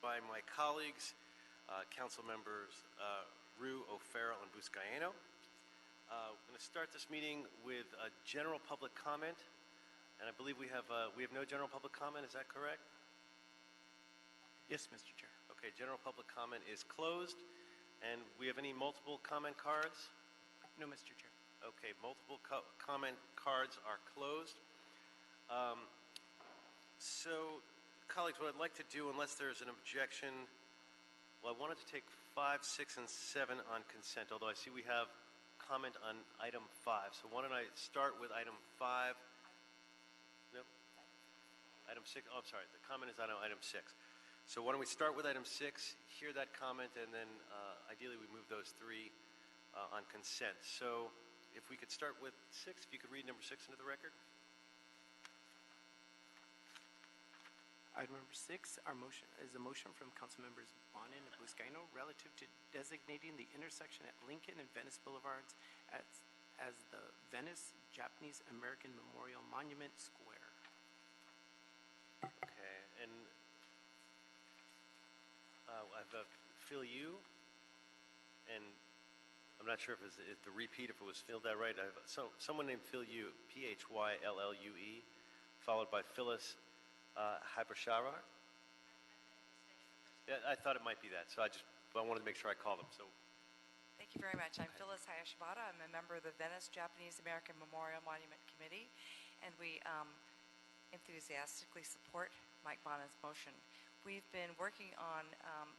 by my colleagues, council members Rue, O'Farrell, and Buscaino. We're going to start this meeting with a general public comment, and I believe we have no general public comment. Is that correct? Yes, Mr. Chair. Okay, general public comment is closed. And we have any multiple comment cards? No, Mr. Chair. Okay, multiple comment cards are closed. So, colleagues, what I'd like to do, unless there's an objection, well, I wanted to take 5, 6, and 7 on consent, although I see we have comment on item 5. So why don't I start with item 5? Nope. Item 6. Oh, I'm sorry. The comment is on item 6. So why don't we start with item 6, hear that comment, and then ideally we move those 3 on consent. So if we could start with 6, if you could read number 6 into the record. Item number 6, our motion is a motion from Council Members Bonin and Buscaino relative to designating the intersection at Lincoln and Venice Boulevards as the Venice Japanese American Memorial Monument Square. Okay, and I have Phil Yu, and I'm not sure if the repeat, if it was filled out right. I have someone named Phil Yu, Phylllue, followed by Phyllis Hypershara. Yeah, I thought it might be that, so I wanted to make sure I called them. So, thank you very much. I'm Phyllis Hayashibata. I'm a member of the Venice Japanese American Memorial Monument Committee, and we enthusiastically support Mike Bonin's motion. We've been working on,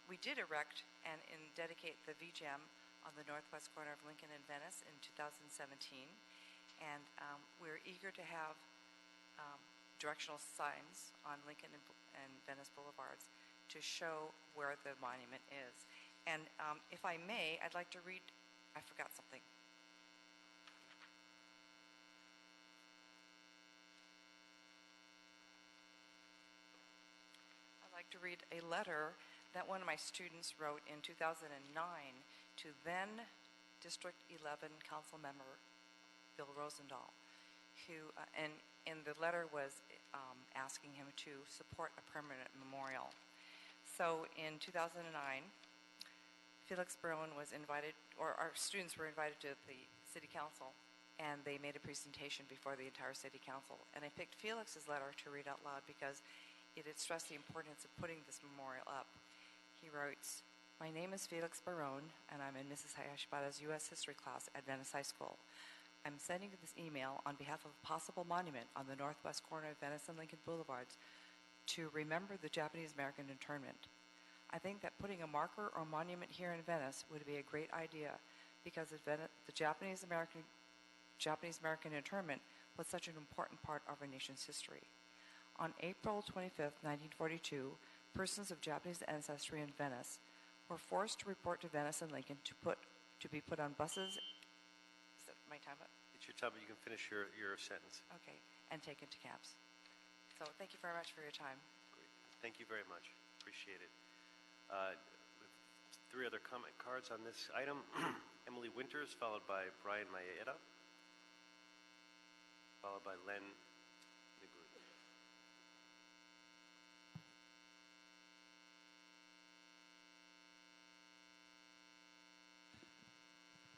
we did erect and dedicate the VJM on the northwest corner of Lincoln and Venice in 2017, and we're eager to have directional signs on Lincoln and Venice Boulevards to show where the monument is. And if I may, I'd like to read, I forgot something. I'd like to read a letter that one of my students wrote in 2009 to then District 11 Council member Bill Rosendahl, who, and the letter was asking him to support a permanent memorial. So in 2009, Felix Barone was invited, or our students were invited to the City Council, and they made a presentation before the entire City Council. And I picked Felix's letter to read out loud because it had stressed the importance of putting this memorial up. He writes, "My name is Felix Barone, and I'm in Mrs. Hayashibata's U.S. History class at Venice High School. I'm sending you this email on behalf of a possible monument on the northwest corner of Venice and Lincoln Boulevards to remember the Japanese-American internment. I think that putting a marker or monument here in Venice would be a great idea because the Japanese-American internment was such an important part of our nation's history. On April 25th, 1942, persons of Japanese ancestry in Venice were forced to report to Venice and Lincoln to be put on buses." Is that my time up? It's your time, but you can finish your sentence. Okay, and taken to camps. So thank you very much for your time. Great. Thank you very much. Appreciate it. 3 other comment cards on this item. Emily Winters, followed by Brian Maeda, followed by Len Negru.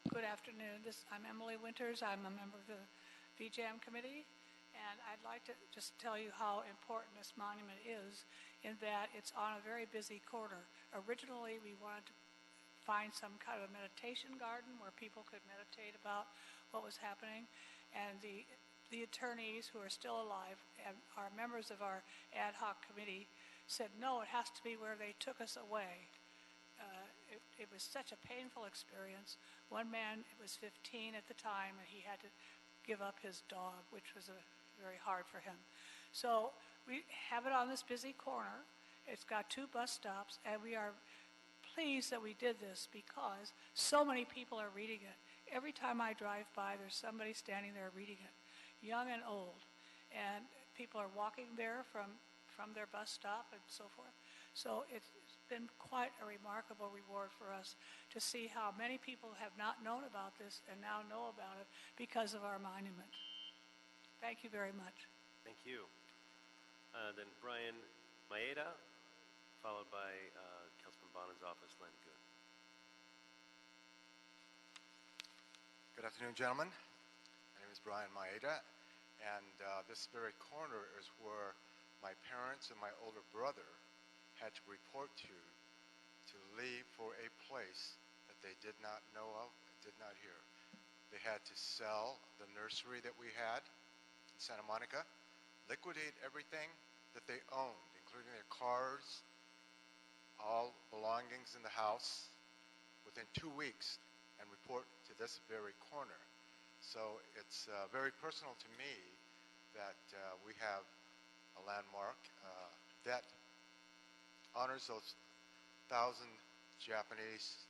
Good afternoon. I'm Emily Winters. I'm a member of the VJM committee, and I'd like to just tell you how important this monument is in that it's on a very busy corner. Originally, we wanted to find some kind of a meditation garden where people could meditate about what was happening, and the attorneys who are still alive and are members of our ad hoc committee said, no, it has to be where they took us away. It was such a painful experience. One man was 15 at the time, and he had to give up his dog, which was very hard for him. So we have it on this busy corner. It's got 2 bus stops, and we are pleased that we did this because so many people are reading it. Every time I drive by, there's somebody standing there reading it, young and old. And people are walking there from their bus stop and so forth. So it's been quite a remarkable reward for us to see how many people have not known about this and now know about it because of our monument. Thank you very much. Thank you. Then Brian Maeda, followed by Councilman Bonner's office, Len Goon. Good afternoon, gentlemen. My name is Brian Maeda, and this very corner is where my parents and my older brother had to report to leave for a place that they did not know of, did not hear. They had to sell the nursery that we had in Santa Monica, liquidate everything that they owned, including their cars, all belongings in the house, within 2 weeks, and report to this very corner. So it's very personal to me that we have a landmark that honors those 1,000 Japanese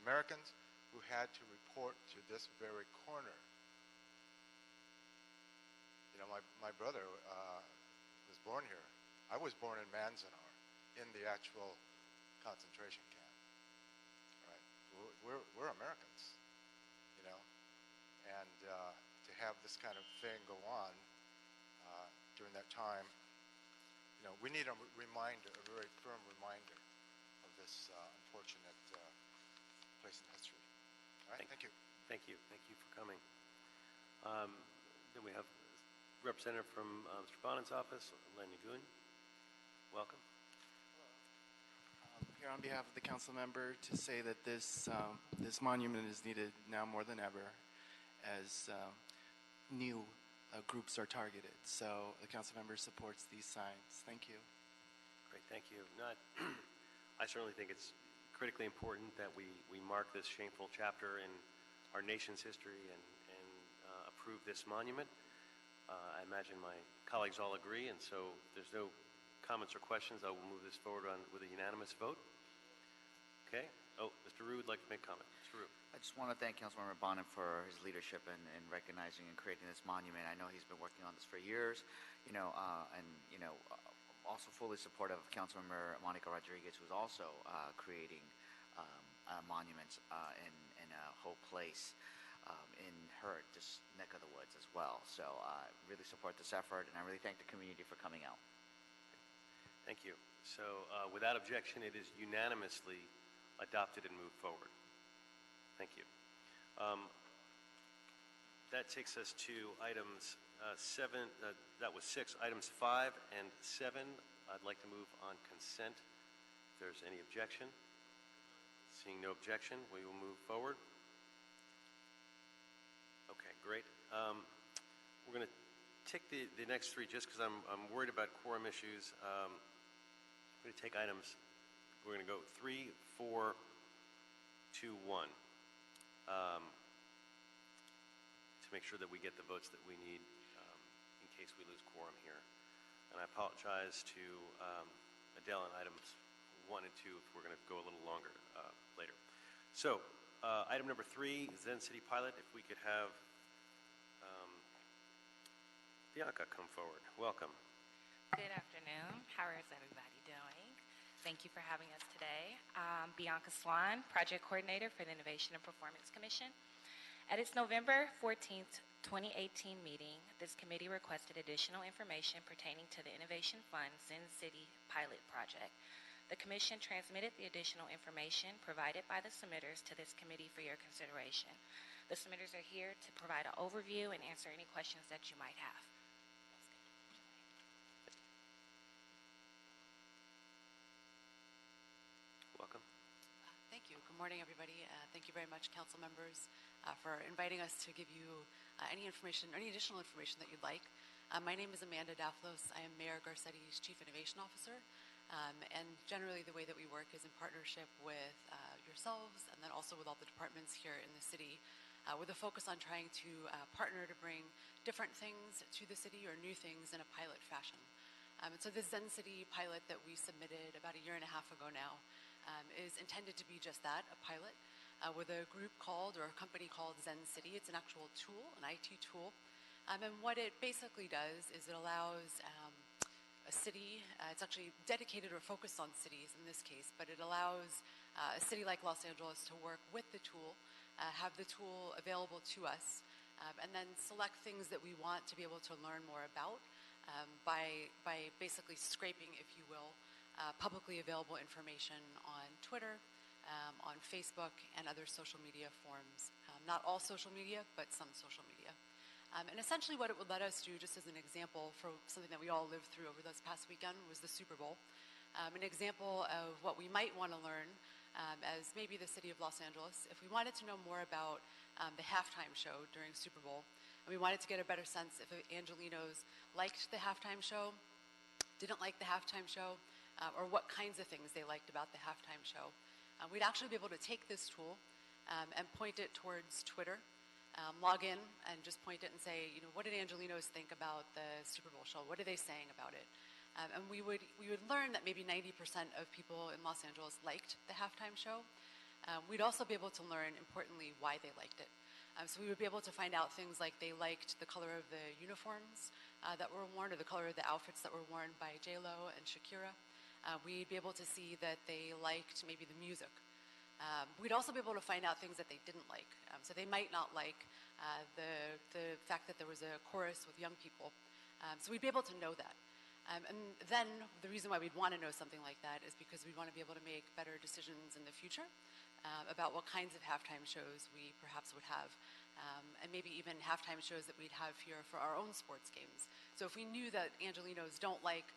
Americans who had to report to this very corner. You know, my brother was born here. I was born in Manzanar, in the actual concentration camp. Right? We're Americans, you know, and to have this kind of thing go on during that time, you know, we need a reminder, a very firm reminder of this unfortunate place in history. All right, thank you. Thank you. Thank you for coming. Then we have representative from Mr. Bonner's office, Len Goon. Welcome. Here on behalf of the council member to say that this monument is needed now more than ever as new groups are targeted. So the council member supports these signs. Thank you. Great, thank you. I certainly think it's critically important that we mark this shameful chapter in our nation's history and approve this monument. I imagine my colleagues all agree, and so if there's no comments or questions, I will move this forward with a unanimous vote. Okay. Oh, Mr. Rue would like to make a comment. Mr. Rue. I just want to thank Councilmember Bonham for his leadership in recognizing and creating this monument. I know he's been working on this for years, also fully supportive of Councilmember Monica Rodriguez, who's also creating monuments in Hope Place in her just neck of the woods as well. So I really support this effort, and I really thank the community for coming out. Thank you. So without objection, it is unanimously adopted and moved forward. Thank you. That takes us to items 7, that was 6, items 5 and 7. I'd like to move on consent. If there's any objection. Seeing no objection, we will move forward. Okay, great. We're going to take the next 3 just because I'm worried about quorum issues. We're going to take items, we're going to go 3, 4, 2, 1. To make sure that we get the votes that we need in case we lose quorum here. And I apologize to Adele on items 1 and 2 if we're going to go a little longer later. So, item number 3, Zen City Pilot. If we could have Bianca come forward. Welcome. Good afternoon. How is everybody doing? Thank you for having us today. Bianca Swan, Project Coordinator for the Innovation and Performance Commission. At its November 14th, 2018 meeting, this committee requested additional information pertaining to the Innovation Fund Zen City Pilot Project. The Commission transmitted the additional information provided by the submitters to this committee for your consideration. The submitters are here to provide an overview and answer any questions that you might have. Welcome. Thank you. Good morning, everybody. Thank you very much, council members, for inviting us to give you any information, any additional information that you'd like. My name is Amanda Daflos. I am Mayor Garcetti's Chief Innovation Officer. And generally, the way that we work is in partnership with yourselves and then also with all the departments here in the city with a focus on trying to partner to bring different things to the city or new things in a pilot fashion. And so this Zen City pilot that we submitted about a year and a half ago now is intended to be just that, a pilot, with a group called or a company called Zen City. It's an actual tool, an IT tool. And what it basically does is it allows a city, it's actually dedicated or focused on cities in this case, but it allows a city like Los Angeles to work with the tool, have the tool available to us, and then select things that we want to be able to learn more about by basically scraping, if you will, publicly available information on Twitter, on Facebook, and other social media forms. Not all social media, but some social media. And essentially what it would let us do, just as an example for something that we all lived through over this past weekend, was the Super Bowl. An example of what we might want to learn as maybe the city of Los Angeles, if we wanted to know more about the halftime show during Super Bowl, and we wanted to get a better sense if Angelinos liked the halftime show, didn't like the halftime show, or what kinds of things they liked about the halftime show. We'd actually be able to take this tool and point it towards Twitter, log in and just point it and say, what did Angelinos think about the Super Bowl show? What are they saying about it? And we would learn that maybe 90% of people in Los Angeles liked the halftime show. We'd also be able to learn, importantly, why they liked it. So we would be able to find out things like they liked the color of the uniforms that were worn, or the color of the outfits that were worn by J-Lo and Shakira. We'd be able to see that they liked maybe the music. We'd also be able to find out things that they didn't like. So they might not like the fact that there was a chorus with young people. So we'd be able to know that. And then the reason why we'd want to know something like that is because we'd want to be able to make better decisions in the future about what kinds of halftime shows we perhaps would have, and maybe even halftime shows that we'd have here for our own sports games. So if we knew that Angelinos don't like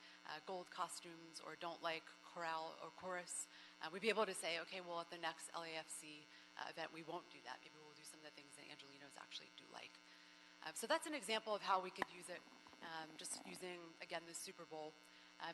gold costumes or don't like chorale or chorus, we'd be able to say, okay, well, at the next LAFC event, we won't do that. Maybe we'll do some of the things that Angelinos actually do like. So that's an example of how we could use it, just using, again, the Super Bowl.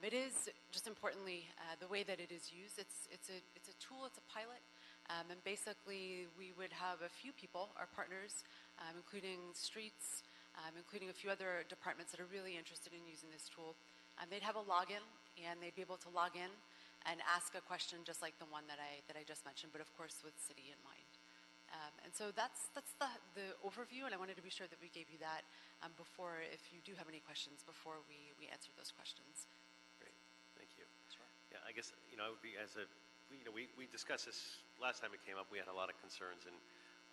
It is, just importantly, the way that it is used, it's a tool, it's a pilot. And basically, we would have a few people, our partners, including streets, including a few other departments that are really interested in using this tool. They'd have a login, and they'd be able to log in and ask a question just like the one that I just mentioned, but of course with city in mind. And so that's the overview, and I wanted to be sure that we gave you that before, if you do have any questions, before we answer those questions. Great, thank you. Sure. Yeah, I guess, I would be, we discussed this last time it came up. We had a lot of concerns, and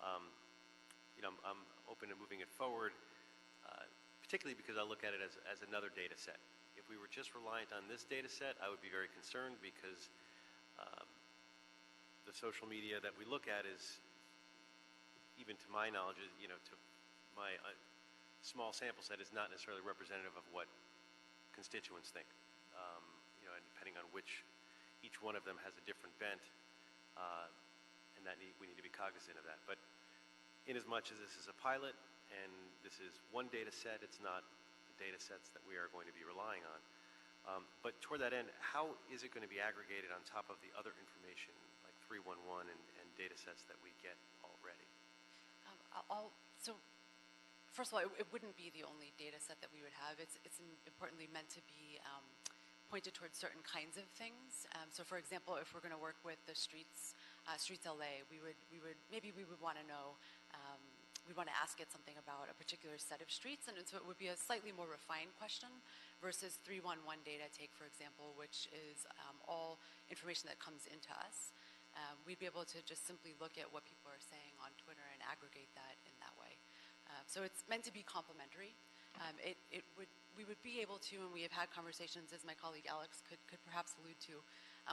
I'm open to moving it forward, particularly because I look at it as another data set. If we were just reliant on this data set, I would be very concerned, because the social media that we look at is, even to my knowledge, to my small sample set, is not necessarily representative of what constituents think. And depending on which, each one of them has a different bent, and we need to be cognizant of that. But in as much as this is a pilot and this is one data set, it's not the data sets that we are going to be relying on. But toward that end, how is it going to be aggregated on top of the other information, like 311 and data sets that we get already? So first of all, it wouldn't be the only data set that we would have. It's importantly meant to be pointed towards certain kinds of things. So for example, if we're going to work with the Streets LA, we would want to know, we'd want to ask it something about a particular set of streets, and so it would be a slightly more refined question versus 311 data take, for example, which is all information that comes into us. We'd be able to just simply look at what people are saying on Twitter and aggregate that in that way. So it's meant to be complementary. We would be able to, and we have had conversations, as my colleague Alex could perhaps allude to,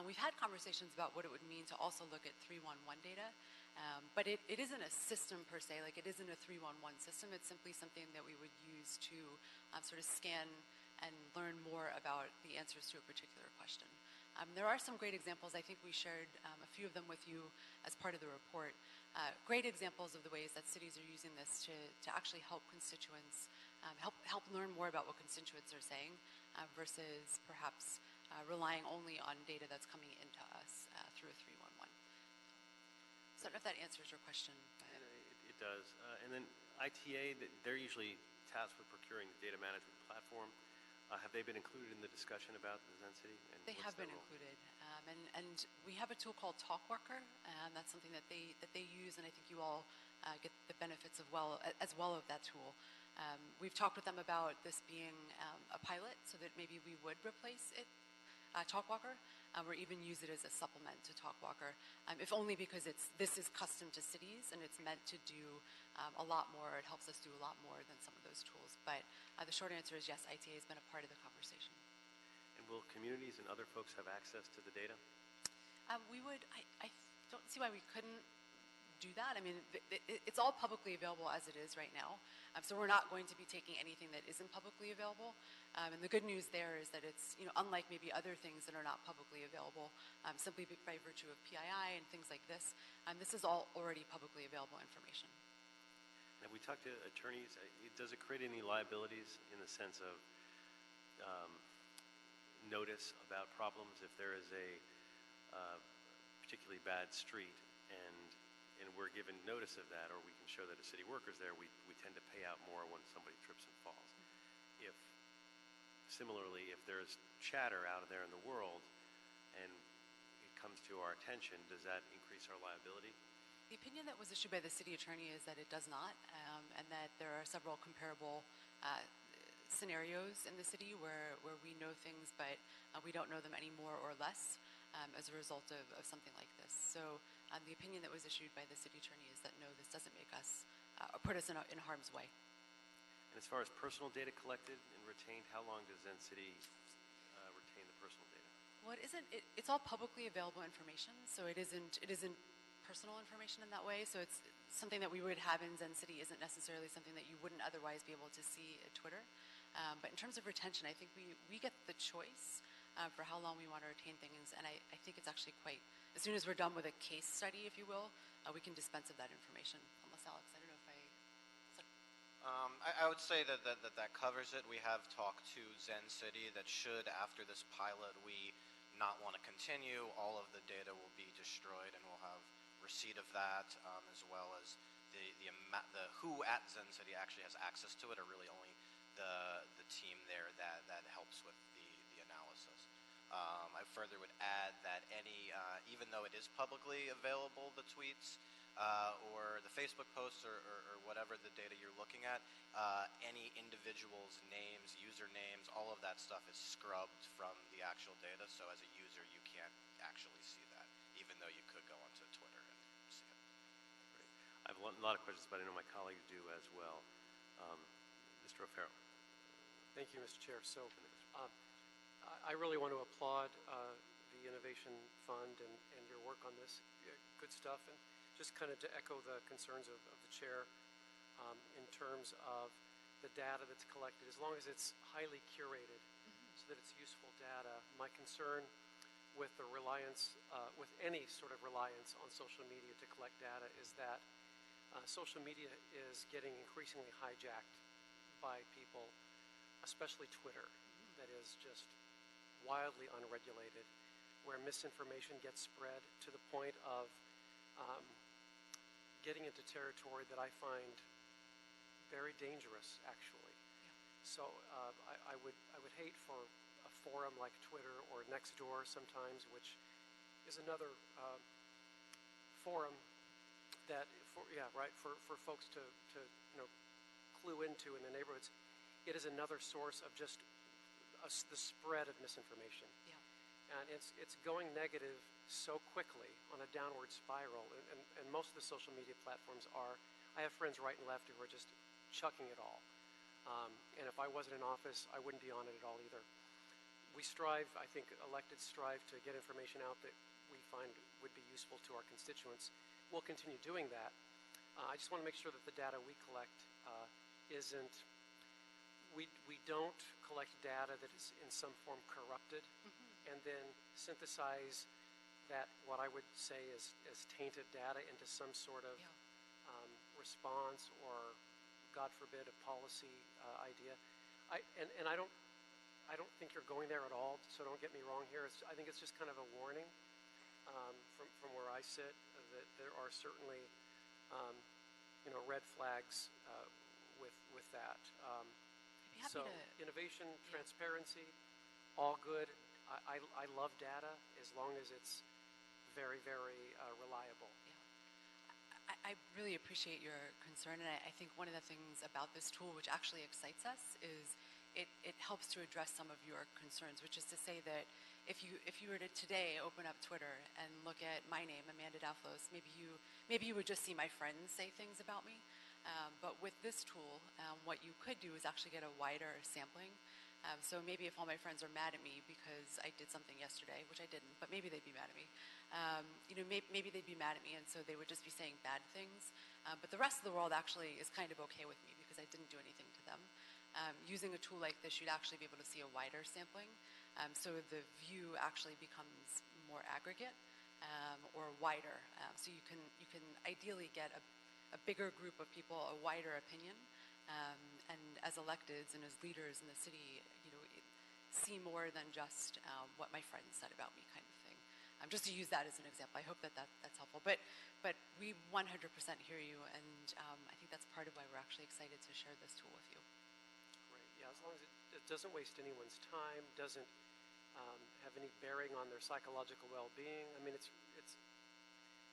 we've had conversations about what it would mean to also look at 311 data, but it isn't a system per se, like it isn't a 311 system, it's simply something that we would use to sort of scan and learn more about the answers to a particular question. There are some great examples. I think we shared a few of them with you as part of the report. Great examples of the ways that cities are using this to actually help constituents, help learn more about what constituents are saying versus perhaps relying only on data that's coming into us through a 311. So I don't know if that answers your question. It does. And then ITA, they're usually tasked with procuring the data management platform. Have they been included in the discussion about the Zen City? And they have been included, and we have a tool called TalkWalker, and that's something that they use, and I think you all get the benefits as well of that tool. We've talked with them about this being a pilot, so that maybe we would replace it, TalkWalker, or even use it as a supplement to TalkWalker, if only because this is custom to cities and it's meant to do a lot more. It helps us do a lot more than some of those tools. But the short answer is yes, ITA has been a part of the conversation. And will will communities and other folks have access to the data? I don't see why we couldn't do that. I mean, it's all publicly available as it is right now. So we're not going to be taking anything that isn't publicly available. And the good news there is that it's, unlike maybe other things that are not publicly available, simply by virtue of PII and things like this, this is all already publicly available information. Have we talked to attorneys? Does it create any liabilities in the sense of notice about problems if there is a particularly bad street and we're given notice of that, or we can show that a city worker's there, we tend to pay out more when somebody trips and falls. Similarly, if there's chatter out there in the world and it comes to our attention, does that increase our liability? The opinion that was issued by the city attorney is that it does not, and that there are several comparable scenarios in the city where we know things, but we don't know them any more or less as a result of something like this. So the opinion that was issued by the city attorney is that no, this doesn't make us, put us in harm's way. And as far as personal data collected and retained, how long does Zen City retain the personal data? Well, it's all publicly available information, so it isn't personal information in that way. So it's something that we would have in Zen City isn't necessarily something that you wouldn't otherwise be able to see at Twitter. But in terms of retention, I think we get the choice for how long we want to retain things, and I think it's actually quite, as soon as we're done with a case study, if you will, we can dispense of that information. Unless, Alex, I don't know if I would say that covers it. We have talked to Zen City that should, after this pilot, we not want to continue, all of the data will be destroyed, and we'll have receipt of that, as well as the who at Zen City actually has access to it are really only the team there that helps with the analysis. I further would add that any, even though it is publicly available, the tweets, or the Facebook posts or whatever the data you're looking at, any individual's names, usernames, all of that stuff is scrubbed from the actual data. So as a user, you can't actually see that, even though you could go onto Twitter and see it. Great. I have a lot of questions, but I know my colleagues do as well. Mr. O'Farrell. Thank you, Mr. Chair. So I really want to applaud the Innovation Fund and your work on this. Good stuff. And just kind of to echo the concerns of the chair in terms of the data that's collected, as long as it's highly curated so that it's useful data. My concern with the reliance, with any sort of reliance on social media to collect data is that social media is getting increasingly hijacked by people, especially Twitter, that is just wildly unregulated, where misinformation gets spread to the point of getting into territory that I find very dangerous, actually. Yeah. So I would hate for a forum like Twitter or Nextdoor sometimes, which is another forum that for folks to clue into in the neighborhoods. It is another source of just the spread of misinformation. Yeah. And it's going negative so quickly on a downward spiral, and most of the social media platforms are. I have friends right and left who are just chucking it all. And if I wasn't in office, I wouldn't be on it at all either. We strive, I think electeds strive to get information out that we find would be useful to our constituents. We'll continue doing that. I just want to make sure that the data we collect isn't, we don't collect data that is in some form corrupted and then synthesize that, what I would say is tainted data, into some sort of response or, God forbid, a policy idea. I don't think you're going there at all, so don't get me wrong here. I think it's just kind of a warning from where I sit that there are certainly red flags with that. I'd be happy So to. innovation, transparency, all good. I love data as long as it's very, very reliable. I really appreciate your concern, and I think one of the things about this tool which actually excites us is it helps to address some of your concerns, which is to say that if you were to today open up Twitter and look at my name, Amanda Daflos, maybe you would just see my friends say things about me. But with this tool, what you could do is actually get a wider sampling. So maybe if all my friends are mad at me because I did something yesterday, which I didn't, but maybe they'd be mad at me. Maybe they'd be mad at me, and so they would just be saying bad things. But the rest of the world actually is kind of okay with me because I didn't do anything to them. Using a tool like this, you'd actually be able to see a wider sampling. So the view actually becomes more aggregate or wider. So you can ideally get a bigger group of people, a wider opinion. And as electeds and as leaders in the city, see more than just what my friends said about me kind of thing. Just to use that as an example, I hope that's helpful. But we 100% hear you, and I think that's part of why we're actually excited to share this tool with you. Great. Yeah, as long as it doesn't waste anyone's time, doesn't have any bearing on their psychological well-being. I mean, it's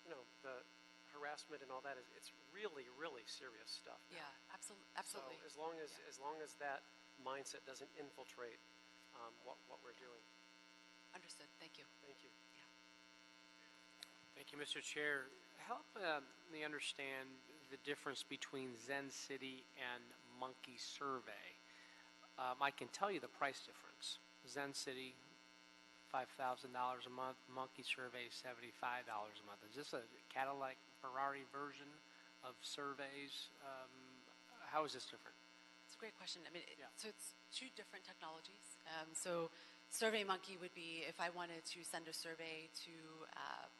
the harassment and all that it's really, really serious stuff now. Yeah, absolutely. So as long as that mindset doesn't infiltrate what we're doing. Understood. Thank you. Thank you. Yeah. Thank you, Mr. Chair. Help me understand the difference between Zen City and Monkey Survey. I can tell you the price difference. Zen City, $5,000 a month. Monkey Survey, $75 a month. Is this a Cadillac Ferrari version of surveys? How is this different? It's a great question. I mean, Yeah. So it's two different technologies. So SurveyMonkey would be if I wanted to send a survey to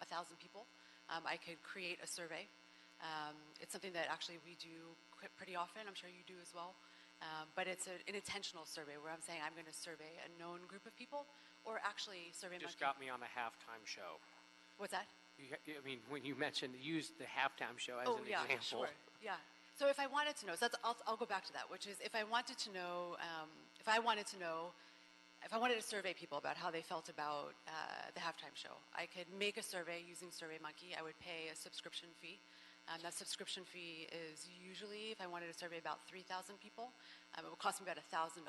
1,000 people, I could create a survey. It's something that actually we do pretty often. I'm sure you do as well. But it's an intentional survey where I'm saying I'm going to survey a known group of people, or actually SurveyMonkey. Just got me on the halftime show. What's that? I mean, when you mentioned use the halftime show as an example. Sure. Yeah. So if I wanted to know, so I'll go back to that, which is if I wanted to know, if I wanted to survey people about how they felt about the halftime show, I could make a survey using SurveyMonkey. I would pay a subscription fee. That subscription fee is usually, if I wanted to survey about 3,000 people, it would cost me about $1,000.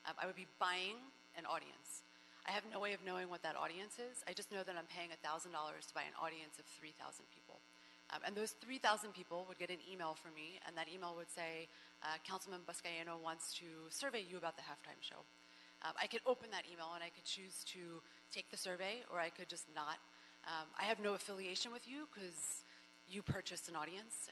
I would be buying an audience. I have no way of knowing what that audience is. I just know that I'm paying $1,000 to buy an audience of 3,000 people. And those 3,000 people would get an email from me, and that email would say, Councilman Buscaino wants to survey you about the halftime show. I could open that email, and I could choose to take the survey, or I could just not. I have no affiliation with you because you purchased an audience,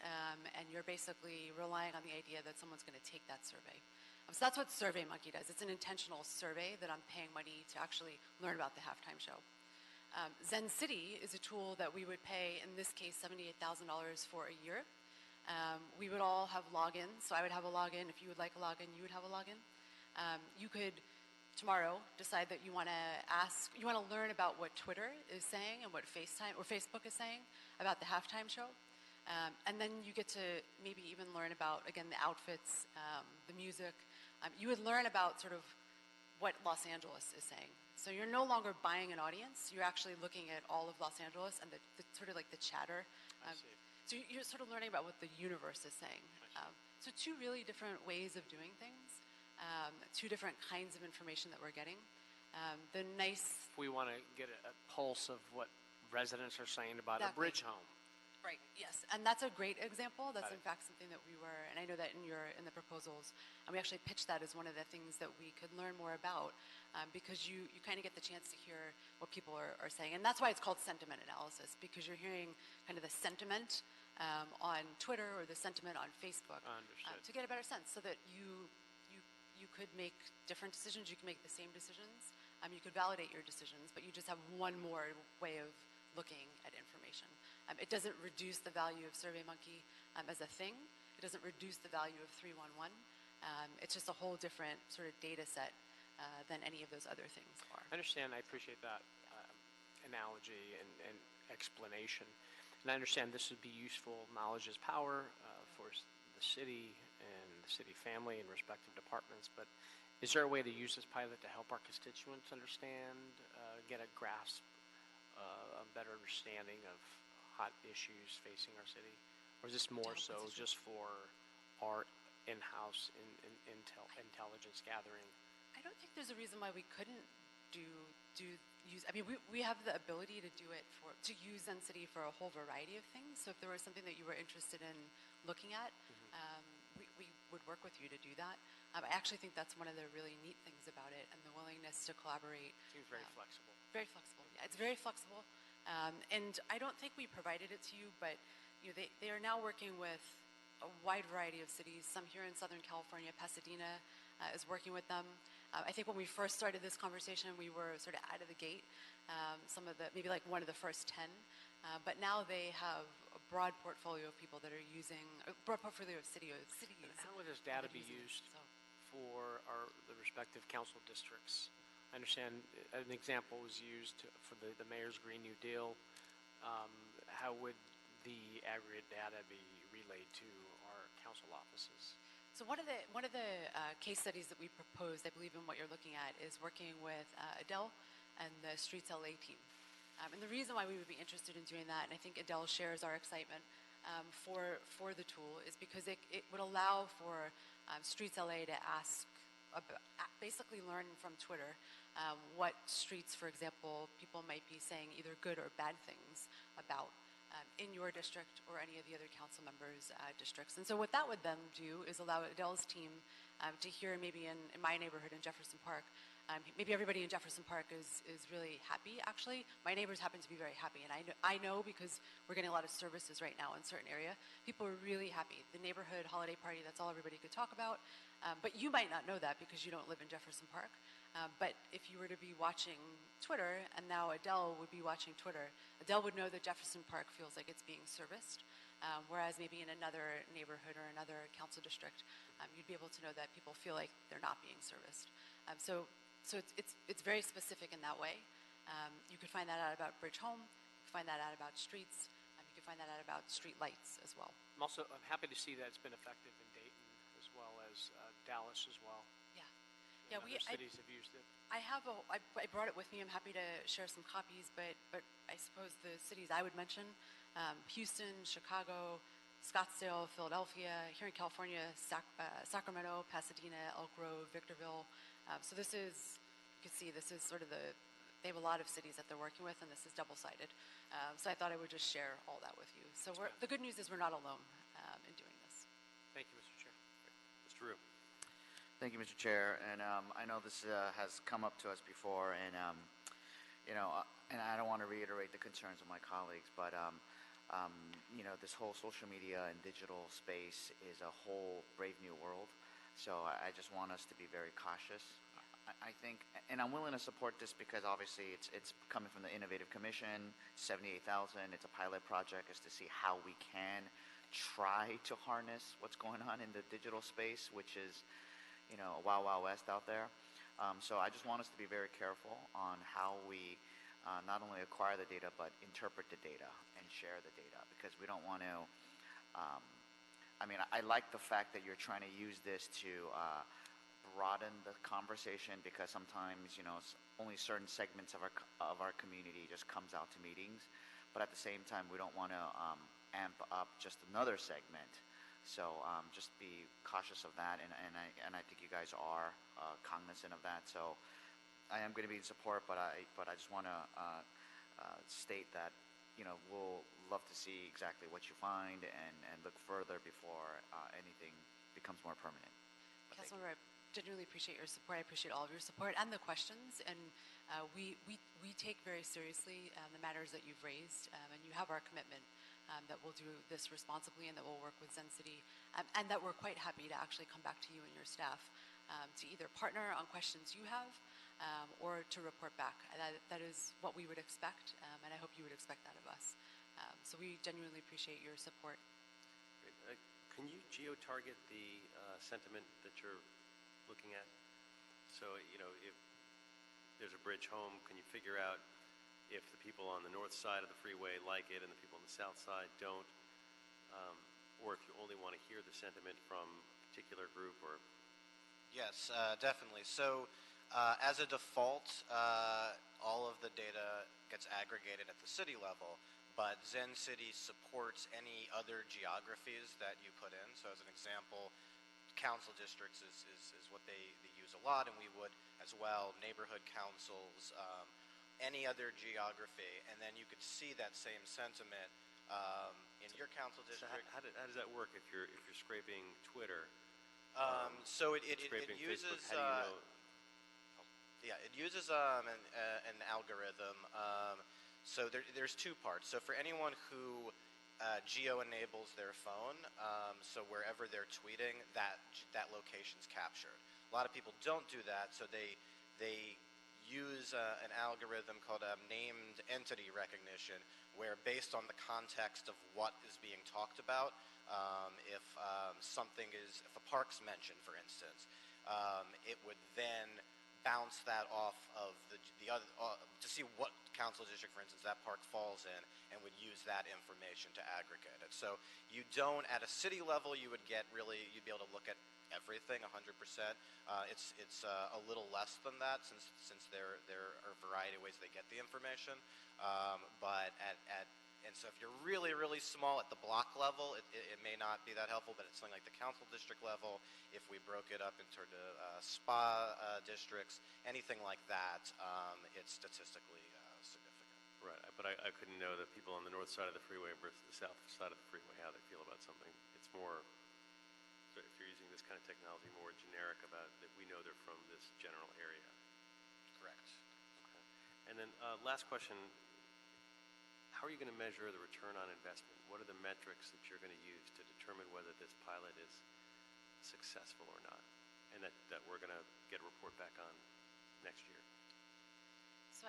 and you're basically relying on the idea that someone's going to take that survey. So that's what SurveyMonkey does. It's an intentional survey that I'm paying money to actually learn about the halftime show. Zen City is a tool that we would pay, in this case, $78,000 for a year. We would all have logins, so I would have a login. If you would like a login, you would have a login. You could tomorrow decide that you want to learn about what Twitter is saying and what Facebook is saying about the halftime show. And then you get to maybe even learn about, again, the outfits, the music. You would learn about sort of what Los Angeles is saying. So you're no longer buying an audience. You're actually looking at all of Los Angeles and the sort of like the chatter. I see. So you're sort of learning about what the universe is saying. So two really different ways of doing things, two different kinds of information that we're getting. If we want to get a pulse of what residents are saying about a bridge home. Right, yes, and that's a great example. That's Got it. in fact something that and I know that in the proposals, and we actually pitched that as one of the things that we could learn more about, because you kind of get the chance to hear what people are saying, and that's why it's called sentiment analysis, because you're hearing kind of the sentiment on Twitter or the sentiment on Facebook to get a better sense, so that you could make different decisions, you can make the same decisions, you could validate your decisions, but you just have one more way of looking at information. It doesn't reduce the value of SurveyMonkey as a thing. It doesn't reduce the value of 311. It's just a whole different sort of data set than any of those other things are. I understand. I appreciate that analogy and explanation. And I understand this would be useful. Knowledge is power for the city and the city family and respective departments. But is there a way to use this pilot to help our constituents understand, get a grasp, a better understanding of hot issues facing our city? Or is this more so just for our in-house intelligence gathering? I don't think there's a reason why we couldn't use. I mean, we have the ability to use Zen City for a whole variety of things. So if there was something that you were interested in looking at, we would work with you to do that. I actually think that's one of the really neat things about it, and the willingness to collaborate. Seems very flexible. Very flexible. Yeah, it's very flexible. And I don't think we provided it to you, but they are now working with a wide variety of cities, some here in Southern California. Pasadena is working with them. I think when we first started this conversation, we were sort of out of the gate, maybe like one of the first 10. But now they have a broad portfolio of people that are using, a broad portfolio of cities. And how would this data be used for the respective council districts? I understand an example was used for the mayor's Green New Deal. How would the aggregate data be relayed to our council offices? So one of the case studies that we proposed, I believe in what you're looking at, is working with Adele and the Streets LA team. And the reason why we would be interested in doing that, and I think Adele shares our excitement for the tool, is because it would allow for Streets LA to basically learn from Twitter what streets, for example, people might be saying either good or bad things about in your district or any of the other council members' districts. And so what that would then do is allow Adele's team to hear, maybe in my neighborhood in Jefferson Park, maybe everybody in Jefferson Park is really happy, actually. My neighbors happen to be very happy, and I know because we're getting a lot of services right now in a certain area. People are really happy. The neighborhood holiday party, that's all everybody could talk about. But you might not know that because you don't live in Jefferson Park. But if you were to be watching Twitter, and now Adele would be watching Twitter, Adele would know that Jefferson Park feels like it's being serviced, whereas maybe in another neighborhood or another council district, you'd be able to know that people feel like they're not being serviced. So it's very specific in that way. You could find that out about Bridge Home. You could find that out about streets. You could find that out about street lights as well. I'm happy to see that it's been effective in Dayton as well as Dallas as well. Yeah, other cities have used it. I brought it with me. I'm happy to share some copies, but I suppose the cities I would mention, Houston, Chicago, Scottsdale, Philadelphia, here in California, Sacramento, Pasadena, Elk Grove, Victorville. So this is, you can see this is sort of they have a lot of cities that they're working with, and this is double-sided. So I thought I would just share all that with you. So the good news is we're not alone in doing this. Thank you, Mr. Chair. Mr. Rue. Thank you, Mr. Chair. And I know this has come up to us before, and and I don't want to reiterate the concerns of my colleagues, but this whole social media and digital space is a whole brave new world. So I just want us to be very cautious. I think, and I'm willing to support this because obviously it's coming from the Innovative Commission, $78,000. It's a pilot project, is to see how we can try to harness what's going on in the digital space, which is a wild, wild west out there. So I just want us to be very careful on how we not only acquire the data, but interpret the data and share the data, because we don't want to, I like the fact that you're trying to use this to broaden the conversation, because sometimes, only certain segments of our community just comes out to meetings. But at the same time, we don't want to amp up just another segment. So just be cautious of that, and I think you guys are cognizant of that. So I am going to be in support, but I just want to state that we'll love to see exactly what you find and look further before anything becomes more permanent. Councilmember, I genuinely appreciate your support. I appreciate all of your support and the questions, and we take very seriously the matters that you've raised, and you have our commitment. That we'll do this responsibly, and that we'll work with Zen City, and that we're quite happy to actually come back to you and your staff to either partner on questions you have or to report back. That is what we would expect, and I hope you would expect that of us. So we genuinely appreciate your support. Great. Can you geo-target the sentiment that you're looking at? So, if there's a Bridge Home, can you figure out if the people on the north side of the freeway like it and the people on the south side don't, or if you only want to hear the sentiment from a particular group? Or Yes, definitely. So as a default, all of the data gets aggregated at the city level, but Zen City supports any other geographies that you put in. So as an example, council districts is what they use a lot, and we would as well, neighborhood councils, any other geography, and then you could see that same sentiment in your council district. So how does that work if you're scraping Twitter? So it scraping uses Facebook? How do you know? yeah, it uses an algorithm. So there's two parts. So for anyone who geo-enables their phone, so wherever they're tweeting, that location's captured. A lot of people don't do that, so they use an algorithm called named entity recognition, where based on the context of what is being talked about, if if a park's mentioned, for instance, it would then bounce that off of the other to see what council district, for instance, that park falls in, and would use that information to aggregate it. So you don't, at a city level, you'd be able to look at everything 100%. It's a little less than that since there are a variety of ways they get the information. But and so if you're really, really small at the block level, it may not be that helpful, but it's something like the council district level, if we broke it up into spa districts, anything like that, it's statistically significant. Right, but I couldn't know the people on the north side of the freeway versus the south side of the freeway, how they feel about something. It's more, so if you're using this kind of technology, more generic about that we know they're from this general area. Correct. Okay. And then last question, how are you going to measure the return on investment? What are the metrics that you're going to use to determine whether this pilot is successful or not, and that we're going to get a report back on next year? So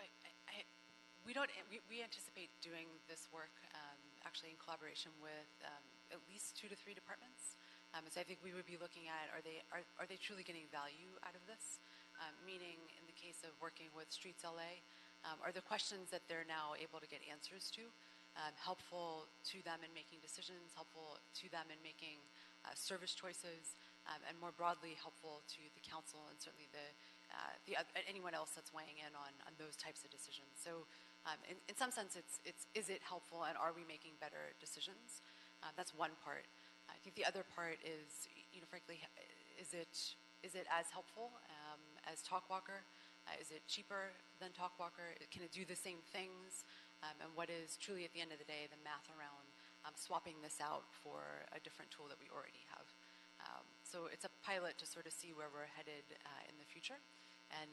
we anticipate doing this work actually in collaboration with at least 2 to 3 departments. So I think we would be looking at, are they truly getting value out of this? Meaning, in the case of working with Streets LA, are the questions that they're now able to get answers to helpful to them in making decisions, helpful to them in making service choices, and more broadly helpful to the council and certainly anyone else that's weighing in on those types of decisions. So in some sense, is it helpful, and are we making better decisions? That's one part. I think the other part is, frankly, is it as helpful as TalkWalker? Is it cheaper than TalkWalker? Can it do the same things? And what is truly, at the end of the day, the math around swapping this out for a different tool that we already have? So it's a pilot to sort of see where we're headed in the future. And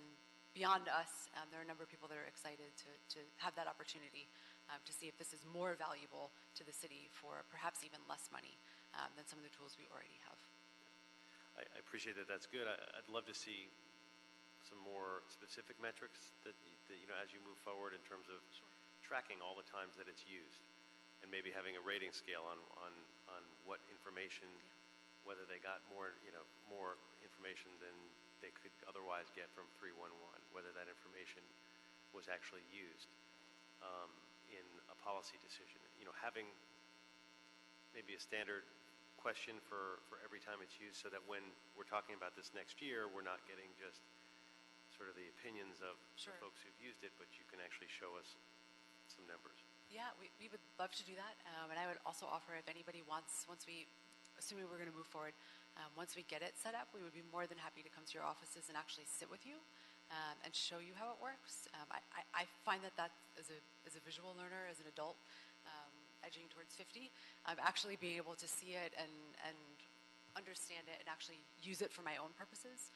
beyond us, there are a number of people that are excited to have that opportunity to see if this is more valuable to the city for perhaps even less money than some of the tools we already have. I appreciate that. That's good. I'd love to see some more specific metrics that as you move forward in terms of tracking all the times that it's used, and maybe having a rating scale on what information, whether they got more information than they could otherwise get from 311, whether that information was actually used in a policy decision. Having maybe a standard question for every time it's used, so that when we're talking about this next year, we're not getting just sort of the opinions of the folks who've used it, but you can actually show us some numbers. Yeah, we would love to do that. And I would also offer, if anybody wants, assuming we're going to move forward, once we get it set up, we would be more than happy to come to your offices and actually sit with you and show you how it works. I find that as a visual learner, as an adult, edging towards 50, actually being able to see it and understand it and actually use it for my own purposes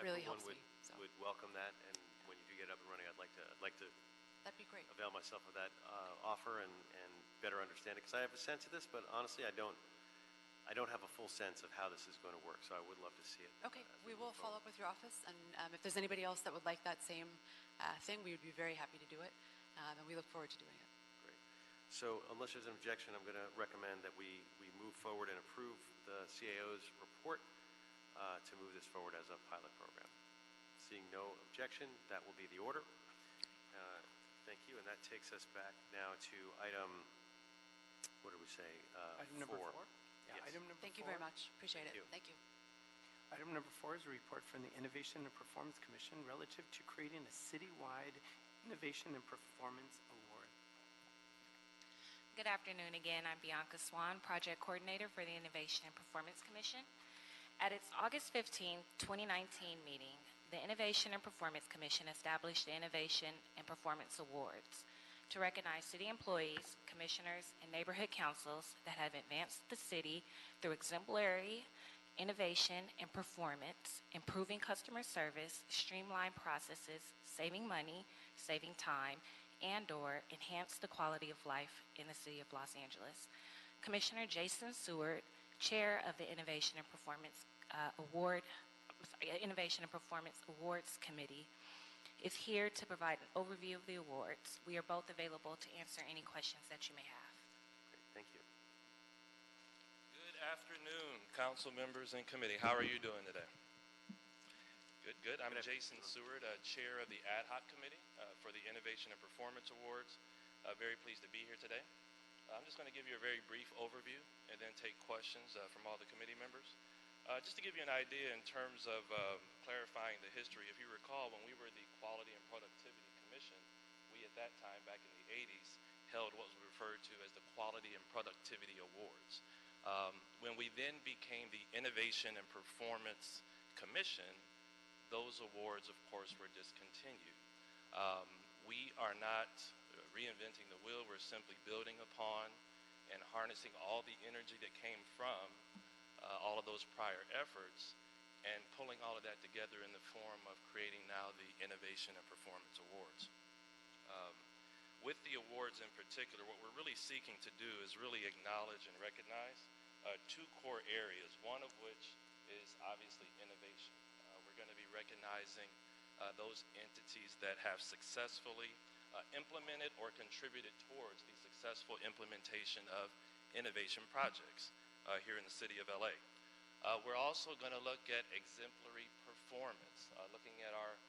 really helps me. So would welcome that, and when you do get up and running, I'd like to that'd be great. Avail myself of that offer and better understand it, because I have a sense of this, but honestly, I don't have a full sense of how this is going to work, so I would love to see it. Okay, we will follow up with your office, and if there's anybody else that would like that same thing, we would be very happy to do it, and we look forward to doing it. Great. So unless there's an objection, I'm going to recommend that we move forward and approve the CAO's report to move this forward as a pilot program. Seeing no objection, that will be the order. Thank you, and that takes us back now to item, what did we say? Item number 4. Yeah, Yes. item number 4. Thank you very much. Appreciate it. Thank you. Thank you. Item number 4 is a report from the Innovation and Performance Commission relative to creating a citywide Innovation and Performance Award. Good afternoon again. I'm Bianca Swan, Project Coordinator for the Innovation and Performance Commission. At its August 15, 2019 meeting, the Innovation and Performance Commission established the Innovation and Performance Awards to recognize city employees, commissioners, and neighborhood councils that have advanced the city through exemplary innovation and performance, improving customer service, streamline processes, saving money, saving time, and/or enhance the quality of life in the city of Los Angeles. Commissioner Jason Seward, Chair of the Innovation and Performance Awards Committee, is here to provide an overview of the awards. We are both available to answer any questions that you may have. Great, thank you. Good afternoon, council members and committee. How are you doing today? Good, good. I'm Jason Seward, Chair of the Ad Hoc Committee for the Innovation and Performance Awards. Very pleased to be here today. I'm just going to give you a very brief overview and then take questions from all the committee members. Just to give you an idea in terms of clarifying the history, if you recall, when we were the Quality and Productivity Commission, we at that time, back in the 80s, held what was referred to as the Quality and Productivity Awards. When we then became the Innovation and Performance Commission, those awards, of course, were discontinued. We are not reinventing the wheel. We're simply building upon and harnessing all the energy that came from all of those prior efforts and pulling all of that together in the form of creating now the Innovation and Performance Awards. With the awards in particular, what we're really seeking to do is really acknowledge and recognize two core areas, one of which is obviously innovation. We're going to be recognizing those entities that have successfully implemented or contributed towards the successful implementation of innovation projects here in the city of LA. We're also going to look at exemplary performance, looking at our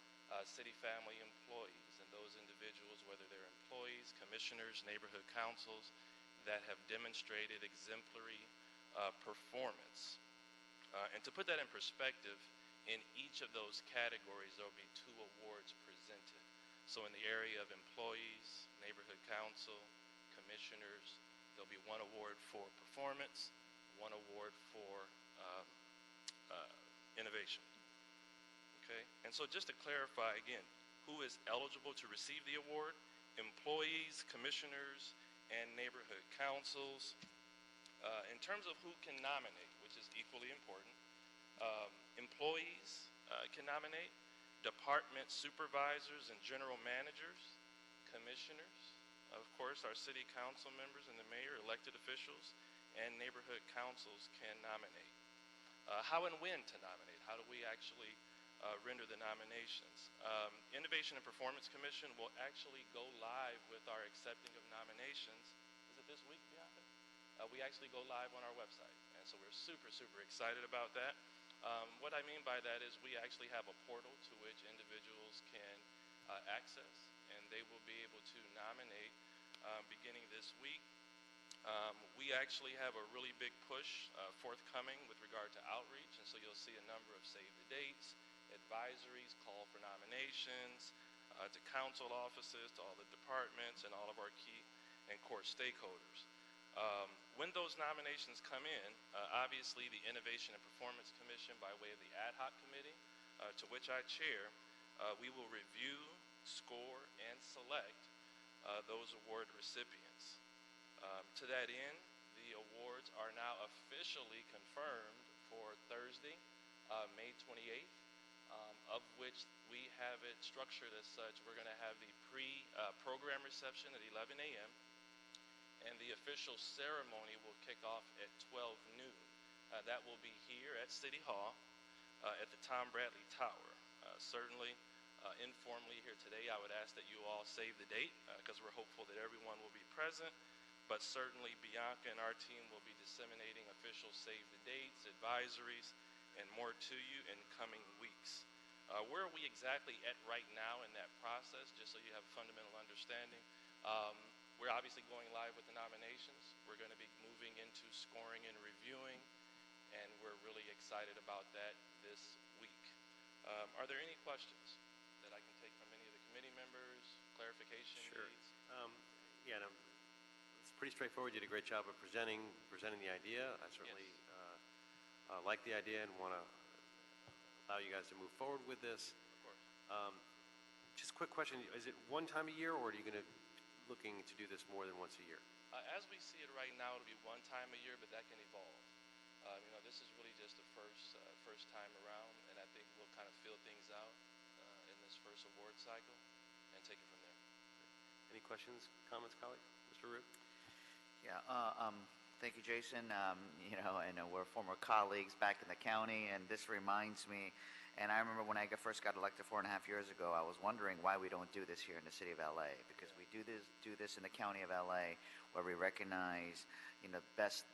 city family employees and those individuals, whether they're employees, commissioners, neighborhood councils, that have demonstrated exemplary performance. And to put that in perspective, in each of those categories, there will be 2 awards presented. So in the area of employees, neighborhood council, commissioners, there'll be 1 award for performance, 1 award for innovation. Okay? And so just to clarify again, who is eligible to receive the award? Employees, commissioners, and neighborhood councils. In terms of who can nominate, which is equally important, employees can nominate, department supervisors and general managers, commissioners, of course, our city council members and the mayor, elected officials, and neighborhood councils can nominate. How and when to nominate? How do we actually render the nominations? Innovation and Performance Commission will actually go live with our accepting of nominations. Is it this week, Bianca? We actually go live on our website, and so we're super, super excited about that. What I mean by that is we actually have a portal to which individuals can access, and they will be able to nominate beginning this week. We actually have a really big push forthcoming with regard to outreach, and so you'll see a number of save the dates, advisories, call for nominations to council offices, to all the departments, and all of our key and core stakeholders. When those nominations come in, obviously the Innovation and Performance Commission, by way of the Ad Hoc Committee, to which I chair, we will review, score, and select those award recipients. To that end, the awards are now officially confirmed for Thursday, May 28th, of which we have it structured as such. We're going to have the program reception at 11 a.m., and the official ceremony will kick off at 12 noon. That will be here at City Hall at the Tom Bradley Tower. Certainly, informally here today, I would ask that you all save the date because we're hopeful that everyone will be present, but certainly Bianca and our team will be disseminating official save the dates, advisories, and more to you in coming weeks. Where are we exactly at right now in that process, just so you have a fundamental understanding? We're obviously going live with the nominations. We're going to be moving into scoring and reviewing, and we're really excited about that this week. Are there any questions that I can take from any of the committee members, clarification needs? Yeah, no, it's pretty straightforward. You did a great job of presenting the idea. I certainly like the idea and want to allow you guys to move forward with this. Of course. Just a quick question. Is it one time a year, or are you going to looking to do this more than once a year? As we see it right now, it'll be one time a year, but that can evolve. This is really just the first time around, and I think we'll kind of feel things out in this first award cycle and take it from there. Any questions, comments, colleagues? Mr. Root? Yeah, thank you, Jason. And we're former colleagues back in the county, and this reminds me, and I remember when I first got elected 4.5 years ago, I was wondering why we don't do this here in the city of LA, because we do this in the county of LA, where we recognize, best